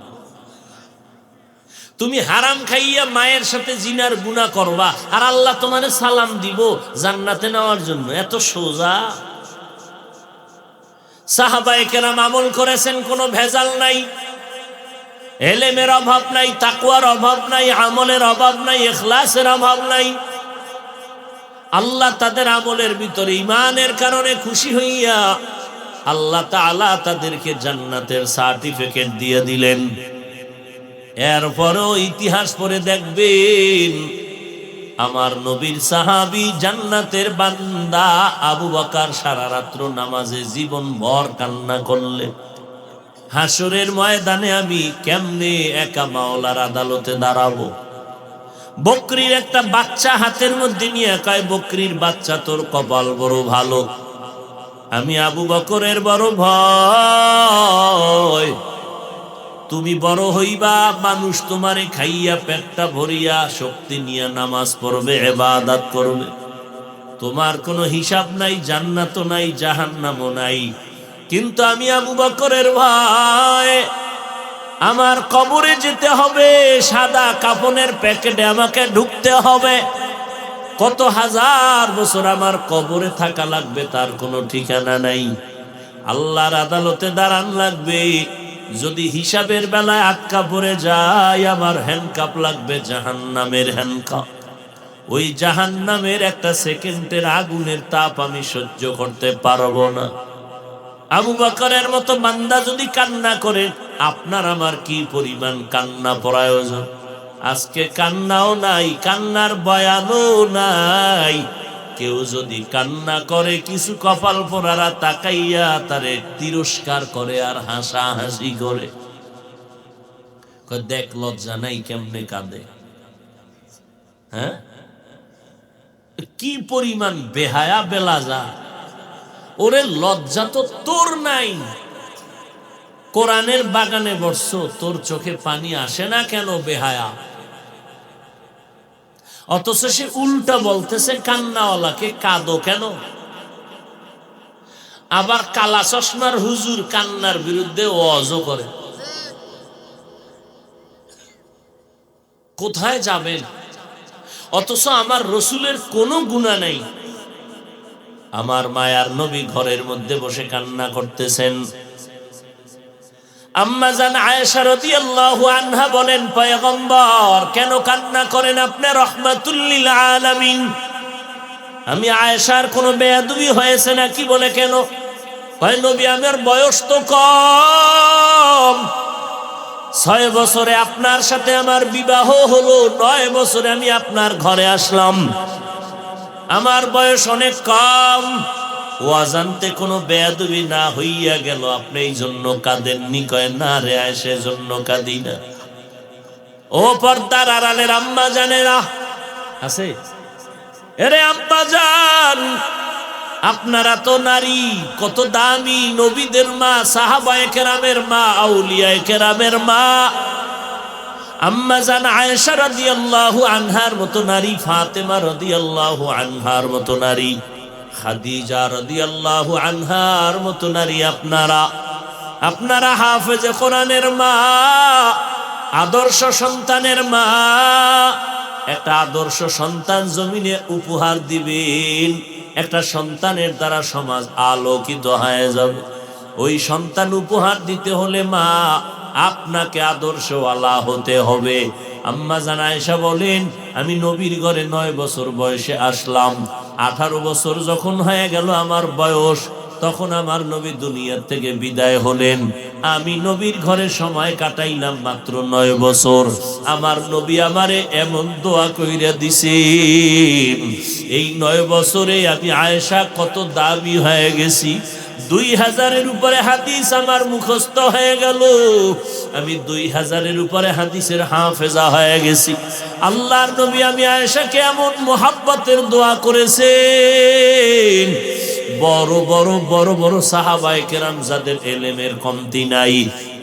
তুমি হারাম খাইয়া মায়ের সাথে জিনার গুনাহ করবা, আর আল্লাহ তোমারে সালাম দিব জান্নাতে নেওয়ার জন্য। এত সোজা। সাহাবায়ে কেরাম আমল করেছেন, কোনো ভেজাল নাই। এলেমের অভাব নাই, তাকওয়ার অভাব নাই, আমলের অভাব নাই, ইখলাসের অভাব নাই। আল্লাহ তাদের আমলের ভিতরে ঈমানের কারণে খুশি হইয়া আল্লাহ তাআলা তাদেরকে জান্নাতের সার্টিফিকেট দিয়ে দিলেন। এরপরও ইতিহাস পড়ে দেখবেন আমার নবীর সাহাবী জান্নাতের বান্দা আবু বকর সারা রাত্র নামাজে জীবন ভর কান্না করলেন। হাসরের ময়দানে আমি কেমনে একা মাওলার আদালতে দাঁড়াবো? বকরির একটা বাচ্চা হাতের মধ্যে নিয়ে কয়, বকরির বাচ্চা তোর কপাল বড় ভালো, আমি আবু বকরের বড় ভয়। তুমি বড় হইবা, মানুষ তোমারে খাইয়া পেটটা ভরিয়া শক্তি নিয়ে নামাজ পড়বে, ইবাদত করবে, তোমার কোনো হিসাব নাই, জান্নাতও নাই, জাহান্নামও নাই। কিন্তু আমি আবু বকরের ভয়, আমার কবরে যেতে হবে, সাদা কাফনের প্যাকেটে আমাকে ঢুকতে হবে, কত হাজার বছর আমার কবরে থাকা লাগবে তার কোনো ঠিকানা নাই। আল্লাহর আদালতে দাঁড়ান লাগবে, যদি হিসাবের বেলায় আটকা পড়ে যায় আমার হ্যান্ডকাপ লাগবে, জাহান্নামের হ্যান্ডকাপ। ওই জাহান্নামের একটা সেকেন্ডের আগুনের তাপ আমি সহ্য করতে পারবো না। আবু বকরের মতো বান্দা যদি কান্না করে, আপনার আমার কি পরিমাণ কান্না প্রয়োজন? আজকে কান্নাও নাই, কান্নার বয়ানও নাই। কেউ যদি কান্না করে, কিছু কপাল পোড়ারা তাকাইয়া তারে তিরস্কার করে আর হাসাহাসি করে, দেখ লজ্জা নাই কেমনে কাঁদে। হ্যাঁ, কি পরিমাণ বেহায়া বেলাজা! ওরে লজ্জা তো তোর নাই, কোরআনের বাগানে বসছো, তোর চোখে পানি আসে না কেন বেহায়া? অথচ সে উল্টা বলতেছে কান্নাওয়ালাকে, কাঁদো কেন? আবার কালা চশমার হুজুর কান্নার বিরুদ্ধে ওয়াজও করে। কোথায় যাবেন? অথচ আমার রসুলের কোনো গুনাহ নাই। আমার মায়ার নবী ঘরের মধ্যে বসে কান্না করতেছেন। আম্মা জান আয়েশা রাদিয়াল্লাহু আনহা বলেন, পয়গম্বর কেন কান্না করেন আপনি? রাহমাতুল লিল আলামিন। আমি আয়েশার কোনো বেয়াদবি হয়েছে নাকি? বলে কেন? কয় নবী আমার বয়স তো কম, 6 বছরে আপনার সাথে আমার বিবাহ হলো, 9 বছরে আমি আপনার ঘরে আসলাম, আমার বয়স অনেক কম। ওয়াজানতে কোনো বেয়াদবি না হইয়া গেল, আপনি এই জন্য কাঁদেননি? কয় না রে আয়েশা, জন্য কাঁদি না। ও পর্দার আড়ালের আম্মা জানেরা আছে, এরে আম্মা জান, আপনারা তো নারী, কত দামি, নবীদের মা, সাহাবায়ে কেরামের মা, আউলিয়ায়ে কেরামের মা। আম্মা জান আয়েশা রাদিয়াল্লাহু আনহার মতো নারী, ফাতেমা রাদিয়াল্লাহু আনহার মতো নারী, খাদিজা রাদিয়াল্লাহু আনহার মতো নারী। আপনারা হাফেজে কোরআনের মা, আদর্শ সন্তানের মা। একটা আদর্শ সন্তান জমিনে উপহার দিবেন, একটা সন্তানের দ্বারা সমাজ আলোকিত হয়ে যাবে। ওই সন্তান উপহার দিতে হলে মা আপনাকে আদর্শওয়ালা হতে হবে। আম্মা জান আয়েশা বলেন, আমি নবীর ঘরে 9 বছর বয়সে আসলাম, 18 বছর যখন হয়ে গেল আমার বয়স, তখন আমার নবী দুনিয়ার থেকে বিদায় হলেন। আমি নবীর ঘরে সময় কাটাইলাম মাত্র 9 বছর। আমার নবী আমারে এমন দোয়া কইরা দিছেন, এই 9 বছরে আমি আয়েশা কত দামি হয়ে গেছি। 2000-এর উপরে হাদিস আমার মুখস্থ হয়ে গেল, আমি 2000-এর উপরে হাদিসের হাফেজা হয়ে গেছি। আল্লাহর নবী আমি আয়েশাকে এমন মোহাব্বতের দোয়া করেছেন, বড় বড় বড় বড় সাহাবায়ে কেরাম যাদের এলেমের কমতি নাই,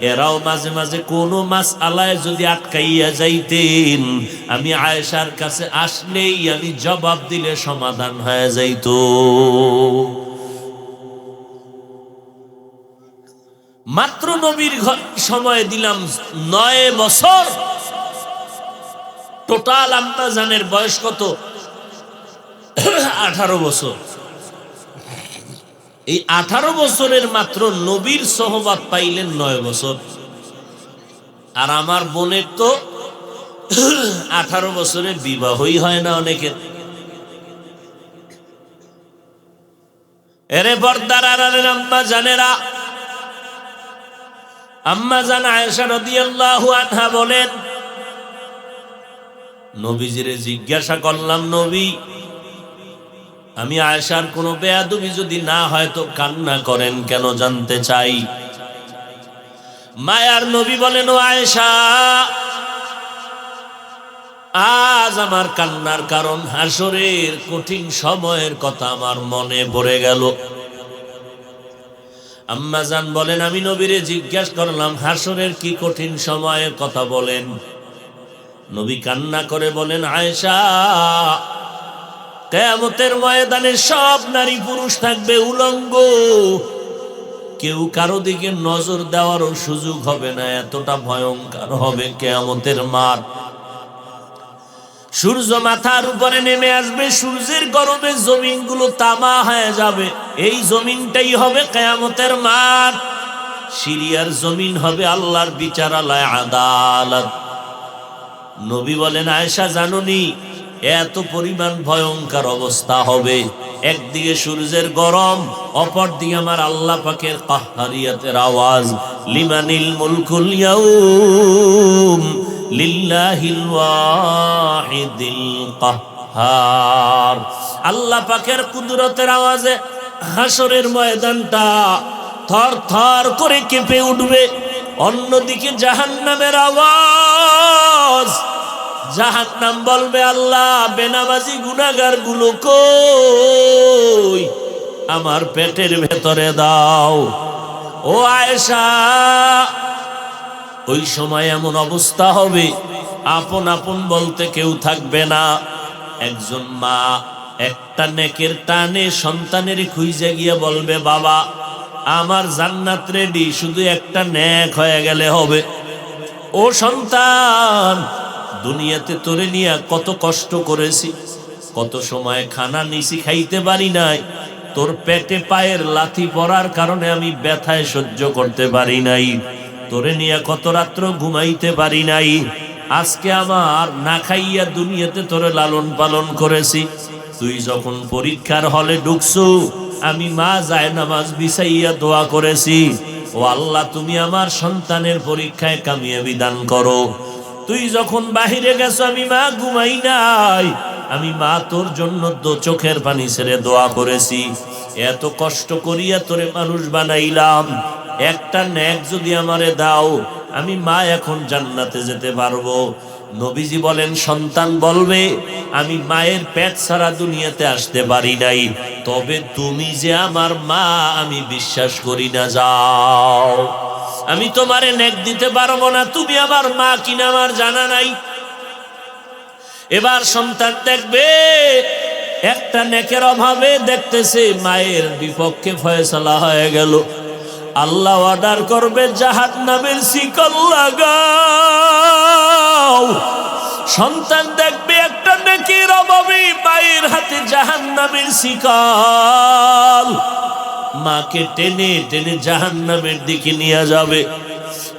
এরাও মাঝে মাঝে কোনো মাসআলায় যদি আটকাইয়া যাইতেন, আমি আয়েশার কাছে আসলেই আমি জবাব দিলে সমাধান হয়ে যাইত। মাত্র নবীর সময় দিলাম 9 বছর। টোটাল আম্মা জানের বয়স কত? 18 বছর। এই 18 বছরের মাত্র নবীর সোহবত পাইলেন 9 বছর। আর আমার বোনের তো 18 বছরে বিবাহই হয় না অনেকের। এরে পর্দার আড়ালের আম্মা জানেরা, আম্মা জান আয়েশা রাদিয়াল্লাহু আনহা বলেন, নবীজিরে জিজ্ঞাসা করলাম, নবী আমি আয়েশার কোনো বেয়াদবি যদি না হয় তো কান্না করেন কেন, জানতে চাই। মায়ার নবী বলেন, ও আয়েশা, আজ আমার কান্নার কারণ হাসরের কঠিন সময়ের কথা আমার মনে পড়ে গেল। আম্মা জান বলেন, আমি নবীরে জিজ্ঞাসা করলাম হাসরের কি কঠিন সময়ের কথা বলেন। নবী কান্না করে বলেন, আয়েশা, কিয়ামতের ময়দানে সব নারী পুরুষ থাকবে উলঙ্গ, কেউ কারো দিকে নজর দেওয়ারও সুযোগ হবে না, এতটা ভয়ঙ্কর হবে কিয়ামতের মাঠ। সূর্য মাথার উপরে নেমে আসবে, সূর্যের গরমে জমিনগুলো তামা হয়ে যাবে। এই জমিনটাই হবে কিয়ামতের মাঠ। সিরিয়ার জমিন হবে আল্লাহর বিচারালয়, আদালত। নবী বলেন, আয়েশা জানুনি এত পরিমাণ ভয়ঙ্কর অবস্থা হবে। একদিকে সূর্যের গরম, অপর দিকে আমার আল্লাহ পাকের কাহ্হারিয়াতের আওয়াজ, লিমানিল মুলকুল ইয়াউম লিল্লাহিল ওয়াহিদিল কাহ্হার। আল্লাহ পাকের কুদরতের আওয়াজে হাসরের ময়দানটা থর থর করে কেঁপে উঠবে। অন্যদিকে জাহান্নামের আওয়াজ, জাহান্নাম বলবে, আল্লাহ বেনামাজি গুনাহগার গুলো কই, আমার পেটের ভেতরে দাও। ও আয়েশা, ওই সময় এমন অবস্থা হবে আপন আপন বলতে কেউ থাকবে না। একজন মা একটা নেকের টানে সন্তানের খুঁজে গিয়ে বলবে, বাবা আমার জান্নাত রেডি, শুধু একটা নেক হয়ে গেলে হবে। ও সন্তান, দুনিয়াতে তোরে নিয়ে কত কষ্ট করেছি, কত সময় খানা নিছি খাইতে পারি নাই, তোর পেটে পায়ের লাথি পড়ার কারণে আমি ব্যথায় সহ্য করতে পারি নাই, তোরে নিয়ে কত রাত্র ঘুমাইতে পারি নাই। আজকে আমার না খাইয়া দুনিয়াতে তোরে লালন পালন করেছি। তুই যখন পরীক্ষার হলে ঢুকছু, আমি মা যায় নামাজ বিছাইয়া দোয়া করেছি, ও আল্লাহ তুমি আমার সন্তানের পরীক্ষায় কামিয়াবি দান করো। তুই যখন বাহিরে গেছো, আমি মা ঘুমাই নাই, আমি মা তোর জন্য চোখের পানি ছেড়ে দোয়া করেছি। এত কষ্ট করিয়া তোরে মানুষ বানাইলাম, একটা নেক যদি আমারে দাও, আমি মা এখন জান্নাতে যেতে পারবো। নবীজি বলেন, সন্তান বলবে, আমি মায়ের পেট ছাড়া দুনিয়াতে আসতে পারি নাই, তবে তুমি যে আমার মা আমি বিশ্বাস করি না, যাও, আমি তোমারে নেক দিতে পারবো না, তুমি আমার মা কিনা আমার জানা নাই। এবার সন্তান দেখবে একটা নেকের অভাবে দেখতেছে মায়ের বিপক্ষে ফয়সালা হয়ে গেল, আল্লাহ অর্ডার করবে জাহান্নামের শিকল লাগাও। সন্তান দেখবে একটা নেকির অভাবে মায়ের হাতে জাহান্নামের শিকল, মাকে টেনে টেনে জাহান্নামের দিকে নিয়ে যাবে।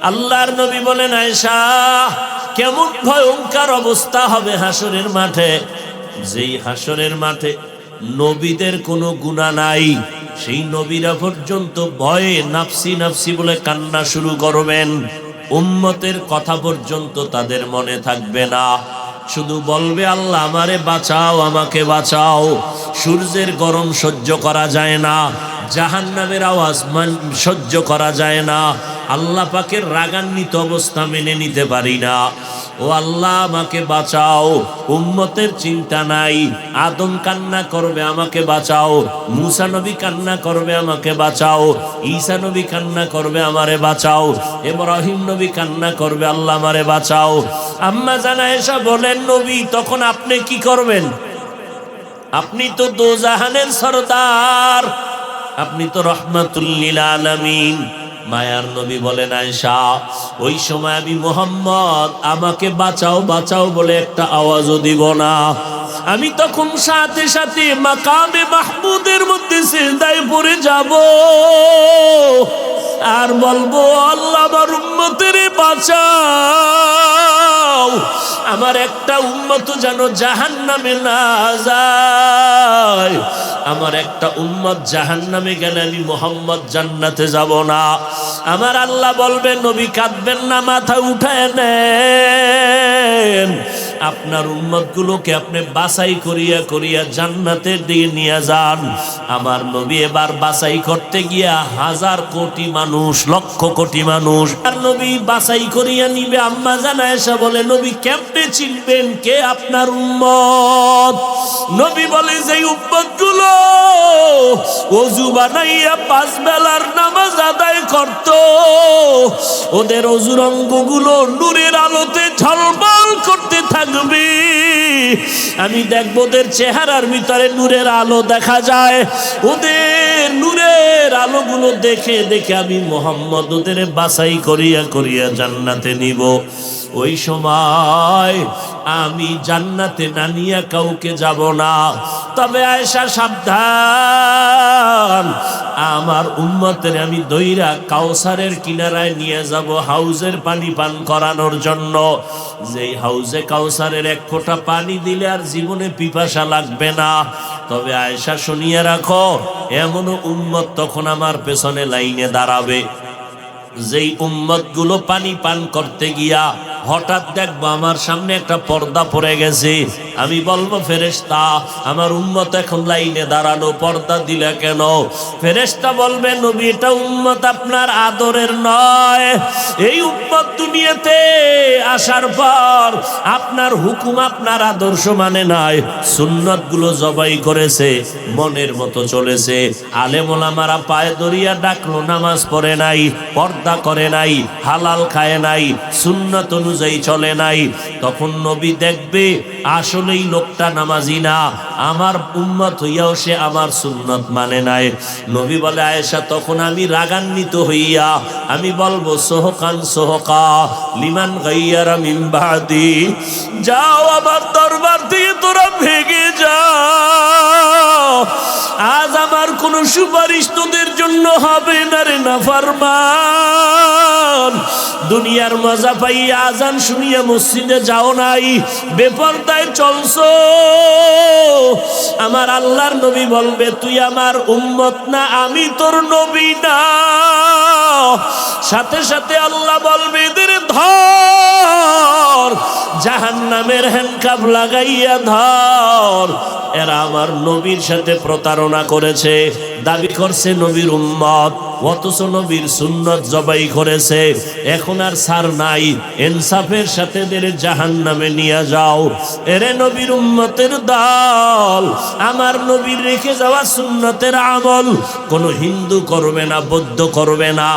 আল্লাহর নবী বলেন, আয়েশা কেমন ভয়ঙ্কর অবস্থা হবে হাসরের মাঠে। যেই হাসরের মাঠে নবীদের কোনো গুনাহ নাই, সেই নবীরা পর্যন্ত ভয়ে নাফসি নাফসি বলে কান্না শুরু করবেন। উম্মতের কথা পর্যন্ত তাদের মনে থাকবে না, শুধু বলবে, আল্লাহ আমারে বাঁচাও, আমাকে বাঁচাও। সূর্যের গরম সহ্য করা যায় না, জাহান্নামের আওয়াজ সহ্য করা যায় না, আল্লাহ পাকের রাগান্বিত অবস্থা মেনে নিতে পারি না। ও আল্লাহ আমাকে বাঁচাও। উম্মতের চিন্তা নাই, আদম কান্না করবে, আমাকে বাঁচাও। মুসা নবী কান্না করবে, আমাকে বাঁচাও। ঈসা নবী কান্না করবে, আমারে বাঁচাও। ইব্রাহিম নবী কান্না করবে, আল্লাহ আমারে বাঁচাও। আম্মা জান আয়েশা বলেন, নবী তখন আপনি কি করবেন? আপনি তো দোজাহানের সরদার, আপনি তো রহমাতুল লিল আলামিন। মায়ার নবী বলেন, আয়েশা ওই সময় আমি মুহাম্মদ আমাকে বাঁচাও বাঁচাও বলে একটা আওয়াজও দিব না। আমি তখন সাথে সাথে মাকামে মাহমুদের মধ্যে সিজদায় পড়ে যাব আর বলবো, আল্লাহ আমার উম্মতের বাঁচাও, আমার একটা উম্মত যেন জাহান্নামে না যায়। আমার একটা উম্মত জাহান্নামে গেলে আমি মুহাম্মদ জান্নাতে যাব না। আমার আল্লাহ বলবেন নবী কাঁদবেন না, মাথা উঠায় নেন, আপনার উম্মতগুলোকে আপনি বাছাই করিয়া করিয়া জান্নাতে দিয়ে নিয়ে যান। আমার নবী এবার বাছাই করতে গিয়া হাজার কোটি মানুষ, লক্ষ কোটি মানুষ, আর নবী বাছাই করিয়া নিবে। আম্মা জান আয়েশা বলে নবী কেমনে চিনবেন কে আপনার উম্মত? নবী বলে যে উম্মতগুলো ওযু বানাইয়া 5 বেলার নামাজ আদায় করত, ওদের ওযুর অঙ্গগুলো নূরের আলোতে ঝলমল করতে থাকবে। আমি দেখবো ওদের চেহারার ভিতরে নূরের আলো দেখা যায়। ওদের নূরের আলোগুলো দেখে দেখে আমি মুহাম্মদ ওদের বাছাই করিয়া করিয়া জান্নাতে নিব। ওই সময় আমি জান্নাতে না নিয়ে কাউকে যাব না। তবে আয়েশা সাবধান, আমার উম্মতের আমি দইরা কাউসারের কিনারায় নিয়ে যাব হাউজের পানি পান করানোর জন্য। যেই হাউজে কাউসারের 1 ফোঁটা পানি দিলে আর জীবনে পিপাসা লাগবে না। তবে আয়েশা শুনিয়ে রাখো, এমন উম্মত তখন আমার পেছনে লাইনে দাঁড়াবে, যেই উম্মত গুলো পানি পান করতে গিয়া হঠাৎ দেখবো আমার সামনে একটা পর্দা পড়ে গেছে। আমি বলবো ফেরেশতা, আমার উম্মত এখন লাইনে দাঁড়ানো, পর্দা দিলা কেন? ফেরেশতা বলবে নবী এটা উম্মত আপনার আদরের নয়। এই উম্মত দুনিয়াতে আসার পর আপনার হুকুম, আপনার আদর্শ মানে নাই, সুন্নত গুলো জবাই করেছে, মনের মতো চলেছে। আলেম ওলামারা পায়ে দরিয়া ডাকলো, নামাজ পড়ে নাই, পর্দা করে নাই, হালাল খায় নাই, সুন্নত অনুযায়ী চলে নাই। তখন নবী দেখবে আসলেই লোকটা নামাজি না, আমার উম্মত হইয়াও সে আমার সুন্নত মানে নাই। নবী বলে আয়েশা তখন আমি রাগান্বিত হইয়া আমি বলবো সোহকান সোহকা লিমান গাইয়ারা মিন বাদি, যাও আমার দরবার থেকে তোরা ভেগে যাও, আজ আমার কোন সুপারিশ তোদের জন্য হবে না রে নাফরমান। দুনিয়ার মজা পাইয়া আজান শুনিয়া মসজিদে যাও নাই, বেপরদায় চলছো। আমার আল্লাহর নবী বলবে তুই আমার উম্মত না, আমি তোর নবী না। সাথে সাথে আল্লাহ বলবে এদের ধর, জাহান্নামের হ্যান্ডকাপ লাগাইয়া ধর। এরা আমার নবীর সাথে প্রতারণা করেছে, দাবি করছে নবীর উম্মত, অথচ নবীর সুন্নত জবাই করেছে। এখন আর ছাড় নাই, ইনসাফের সাথে এদের জাহান্নামে নিয়ে যাও। এরে নবীর উম্মতের দল, আমার নবীর রেখে যাওয়া সুন্নতের আমল কোন হিন্দু করবে না, বৌদ্ধ করবে না,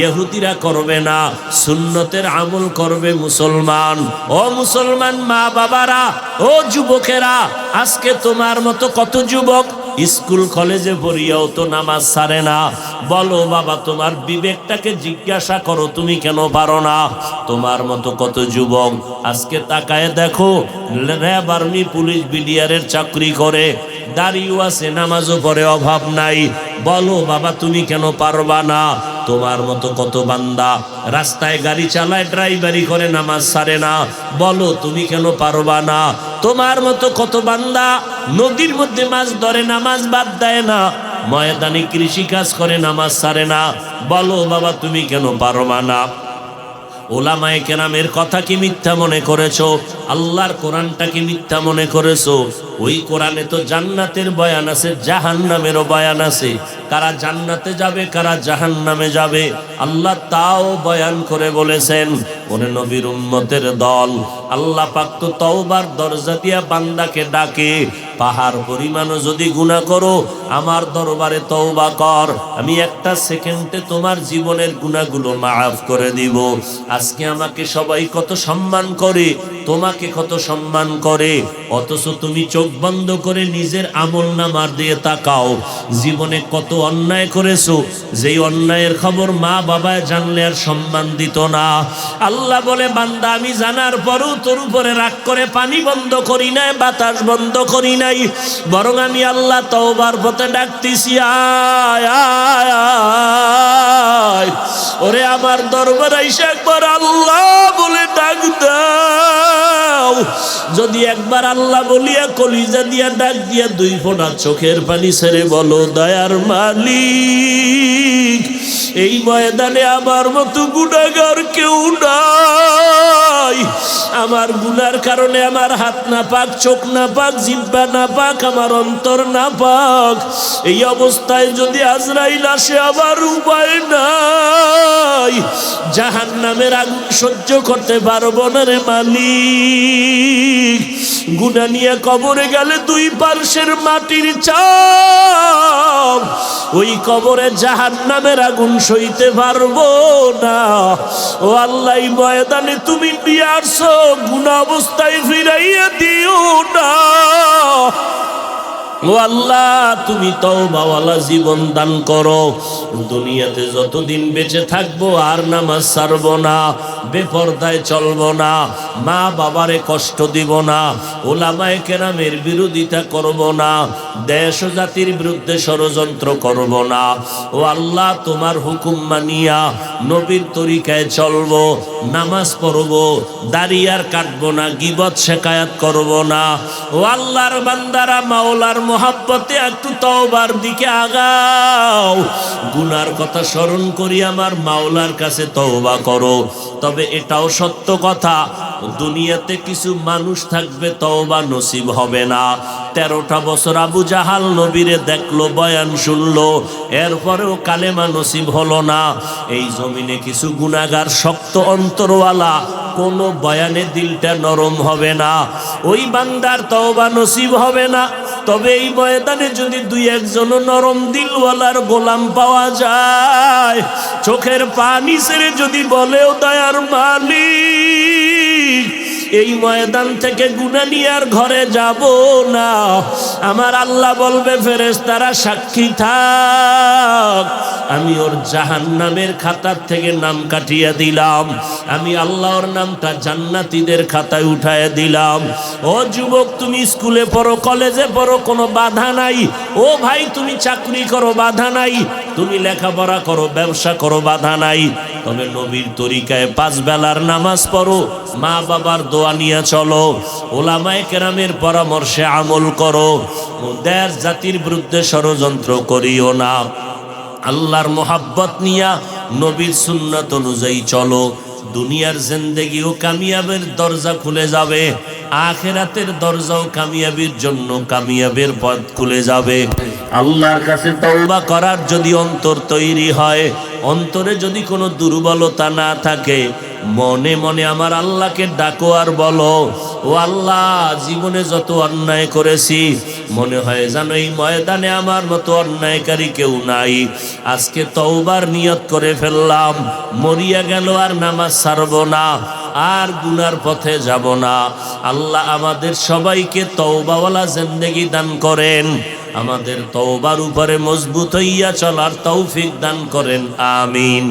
ইহুদিরা করবে না, সুন্নতের আমল করবে মুসলমান। ও মুসলমান মা বাবারা, ও যুবকেরা, আজকে তোমার মতো কত যুবক স্কুল কলেজে পড়িয়াও তো নামাজ ছাড়ে না। বলো বাবা, তোমার বিবেকটাকে জিজ্ঞাসা করো তুমি কেন পারো না? তোমার মতো কত যুবক আজকে তাকায় দেখো, র্যাব, আর্মি, পুলিশ, বিডিআরের চাকরি করে, দাড়িও আছে, নামাজও পড়ে, অভাব নাই। বলো বাবা তুমি কেন পারবা না? তোমার মতো কত বান্দা রাস্তায় গাড়ি চালায়, ড্রাইভারি করে, নামাজ ছাড়ে না। বলো তুমি কেন পারবা না? তোমার মতো কত বান্দা নদীর মধ্যে মাছ ধরে, নামাজ বাদ দেয় না, ময়দানে কৃষি কাজ করে, নামাজ ছাড়ে না। বলো বাবা তুমি কেন পারবা না? ওলামায়ে কেরামের কথা কি মিথ্যা মনে করেছো? আল্লাহর কোরআনটা কি মিথ্যা মনে করেছো? ওই কোরআনে তো জান্নাতের বয়ান আছে, জাহান্নামেরও বয়ান আছে। কারা জান্নাতে যাবে, কারা জাহান্নামে যাবে, আল্লাহ তাও বয়ান করে বলেছেন। ওরে নবীর উম্মতের দল, আল্লাহ পাক তো তওবার দরজা দিয়া বান্দাকে ডাকে, পাহাড় পরিমাণও যদি গুনাহ করো আমার দরবারে তওবা কর, আমি একটা সেকেন্ডে তোমার জীবনের গুনাহগুলো মাফ করে দিব। আজকে আমাকে সবাই কত সম্মান করে, তোমাকে কত সম্মান করে, অথচ তুমি চোখ বন্ধ করে নিজের আমলনামার দিয়ে তাকাও, জীবনে কত অন্যায় করেছো, যেই অন্যায়ের খবর মা বাবা জানলে আর সম্মান দিত না। আল্লাহ বলে বান্দা আমি জানার পরও তোর উপরে রাগ করে পানি বন্ধ করি নাই, বাতাস বন্ধ করি নাই, বরং আমি আল্লাহ তওবার পথে ডাকতেছি, আয় আয় আয়। ওরে আমার দরবার আইসা একবার আল্লাহ বলে ডাক দাও। যদি একবার আল্লাহ বলিয়া কলিজা দিয়া ডাক দিয়া দুই ফোঁটা চোখের পানি ছেড়ে বলো, দয়ার মালিক এই ময়দানে আমার মতো গুনাহগার কেউ নাই। আমার গুনার কারণে আমার হাত না পাক, চোখ না পাক, জিহ্বা না পাক, আমার অন্তর না পাক। এই অবস্থায় যদি আজরাইল আসে আমার উপায় নাই, জাহান্নামের আগুন সহ্য করতে পারবো না রে মালিক। গুনাহ নিয়ে কবরে গেলে দুই পার্শ্বের মাটির চাপ, ওই কবরে জাহান্নামের আগুন সইতে পারবো না। ও আল্লাহ, এই ময়দানে তুমি নিয়ে আসো, গুনাহ অবস্থায় ফিরাইয়া দিও না। ও আল্লাহ, তুমি তওবাওয়ালা জীবন দান করো। দুনিয়াতে যতদিন বেঁচে থাকবো আর নামাজ ছাড়বো না, বেপরদায় চলবো না, মা বাবারে কষ্ট দিব না, ওলামায়ে কেরামের বিরোধিতা করব না, দেশ ও জাতির বিরুদ্ধে ষড়যন্ত্র করব না। ও আল্লাহ, তোমার হুকুম মানিয়া নবীর তরিকায় চলবো, নামাজ পড়বো, দাড়ি আর কাটবো না, গীবত শেকায়াত করব না। ও আল্লাহর বান্দারা, মাওলার মোহাব্বতে একটু তওবার দিকে আগাও। গুনার কথা স্মরণ করি আমার মাওলার কাছে তওবা করো। তবে এটাও সত্য কথা, দুনিয়াতে কিছু মানুষ থাকবে তওবা নসিব হবে না। 13টা বছর আবু জাহাল নবীরে দেখলো, বয়ান শুনলো, এরপরেও কালেমা নসিব হলো না। এই জমিনে কিছু গুনাহগার শক্ত অন্তরওয়ালা, কোনো বয়ানে দিলটা নরম হবে না, ওই বান্দার তওবা নসিব হবে না। তবে এই ময়দানে যদি দুই একজন নরম দিলওয়ালার গোলাম পাওয়া যায়, চোখের পানি ছেড়ে যদি বলেও দয়ার মালিক এই ময়দান থেকে গুনাহ নিয়ে আর ঘরে যাব না, আমার আল্লাহ বলবে ফেরেশতারা সাক্ষী থাক, আমি ওর জাহান্নামের খাতার থেকে নাম কাটিয়ে দিলাম, আমি আল্লাহর নামটা জান্নাতীদের খাতায় উঠায় দিলাম। ও যুবক, তুমি স্কুলে পড়ো, কলেজে পড়ো, কোনো বাধা নাই। ও ভাই, তুমি চাকরি করো, বাধা নাই। তুমি লেখাপড়া করো, ব্যবসা করো, বাধা নাই। তবে নবীর তরিকায় 5 বেলার নামাজ পড়ো, মা বাবার দোয়া নিয়ে চলো, ওলামায়ে কেরামের পরামর্শে আমল করো, দেশ জাতির বিরুদ্ধে ষড়যন্ত্র করিও না। আল্লাহর মোহাব্বত নিয়া নবীর সুন্নাত অনুযায়ী চলো। দুনিয়ার জিন্দেগিও কামিয়াবের দরজা খুলে যাবে, আখিরাতের দরজাও কামিয়াবির জন্য কামিয়াবের পথ খুলে যাবে। আল্লাহর কাছে তওবা করার যদি অন্তর তৈরি হয়, অন্তরে যদি কোনো দুর্বলতা না থাকে, মনে মনে আমার আল্লাহকে ডাকো আর বলো, ও আল্লাহ, জীবনে যত অন্যায় করেছি, মনে হয় যেন এই ময়দানে আমার মতো অন্যায়কারী কেউ নাই। আজকে তওবার নিয়ত করে ফেললাম, মরিয়া গেল আর নামাজ ছাড়ব না, আর গুনার পথে যাব না। আল্লাহ আমাদের সবাইকে তওবাওয়ালা জিন্দেগি দান করেন, আমাদের তওবার উপরে মজবুত হইয়া চলার তৌফিক দান করেন, আমিন।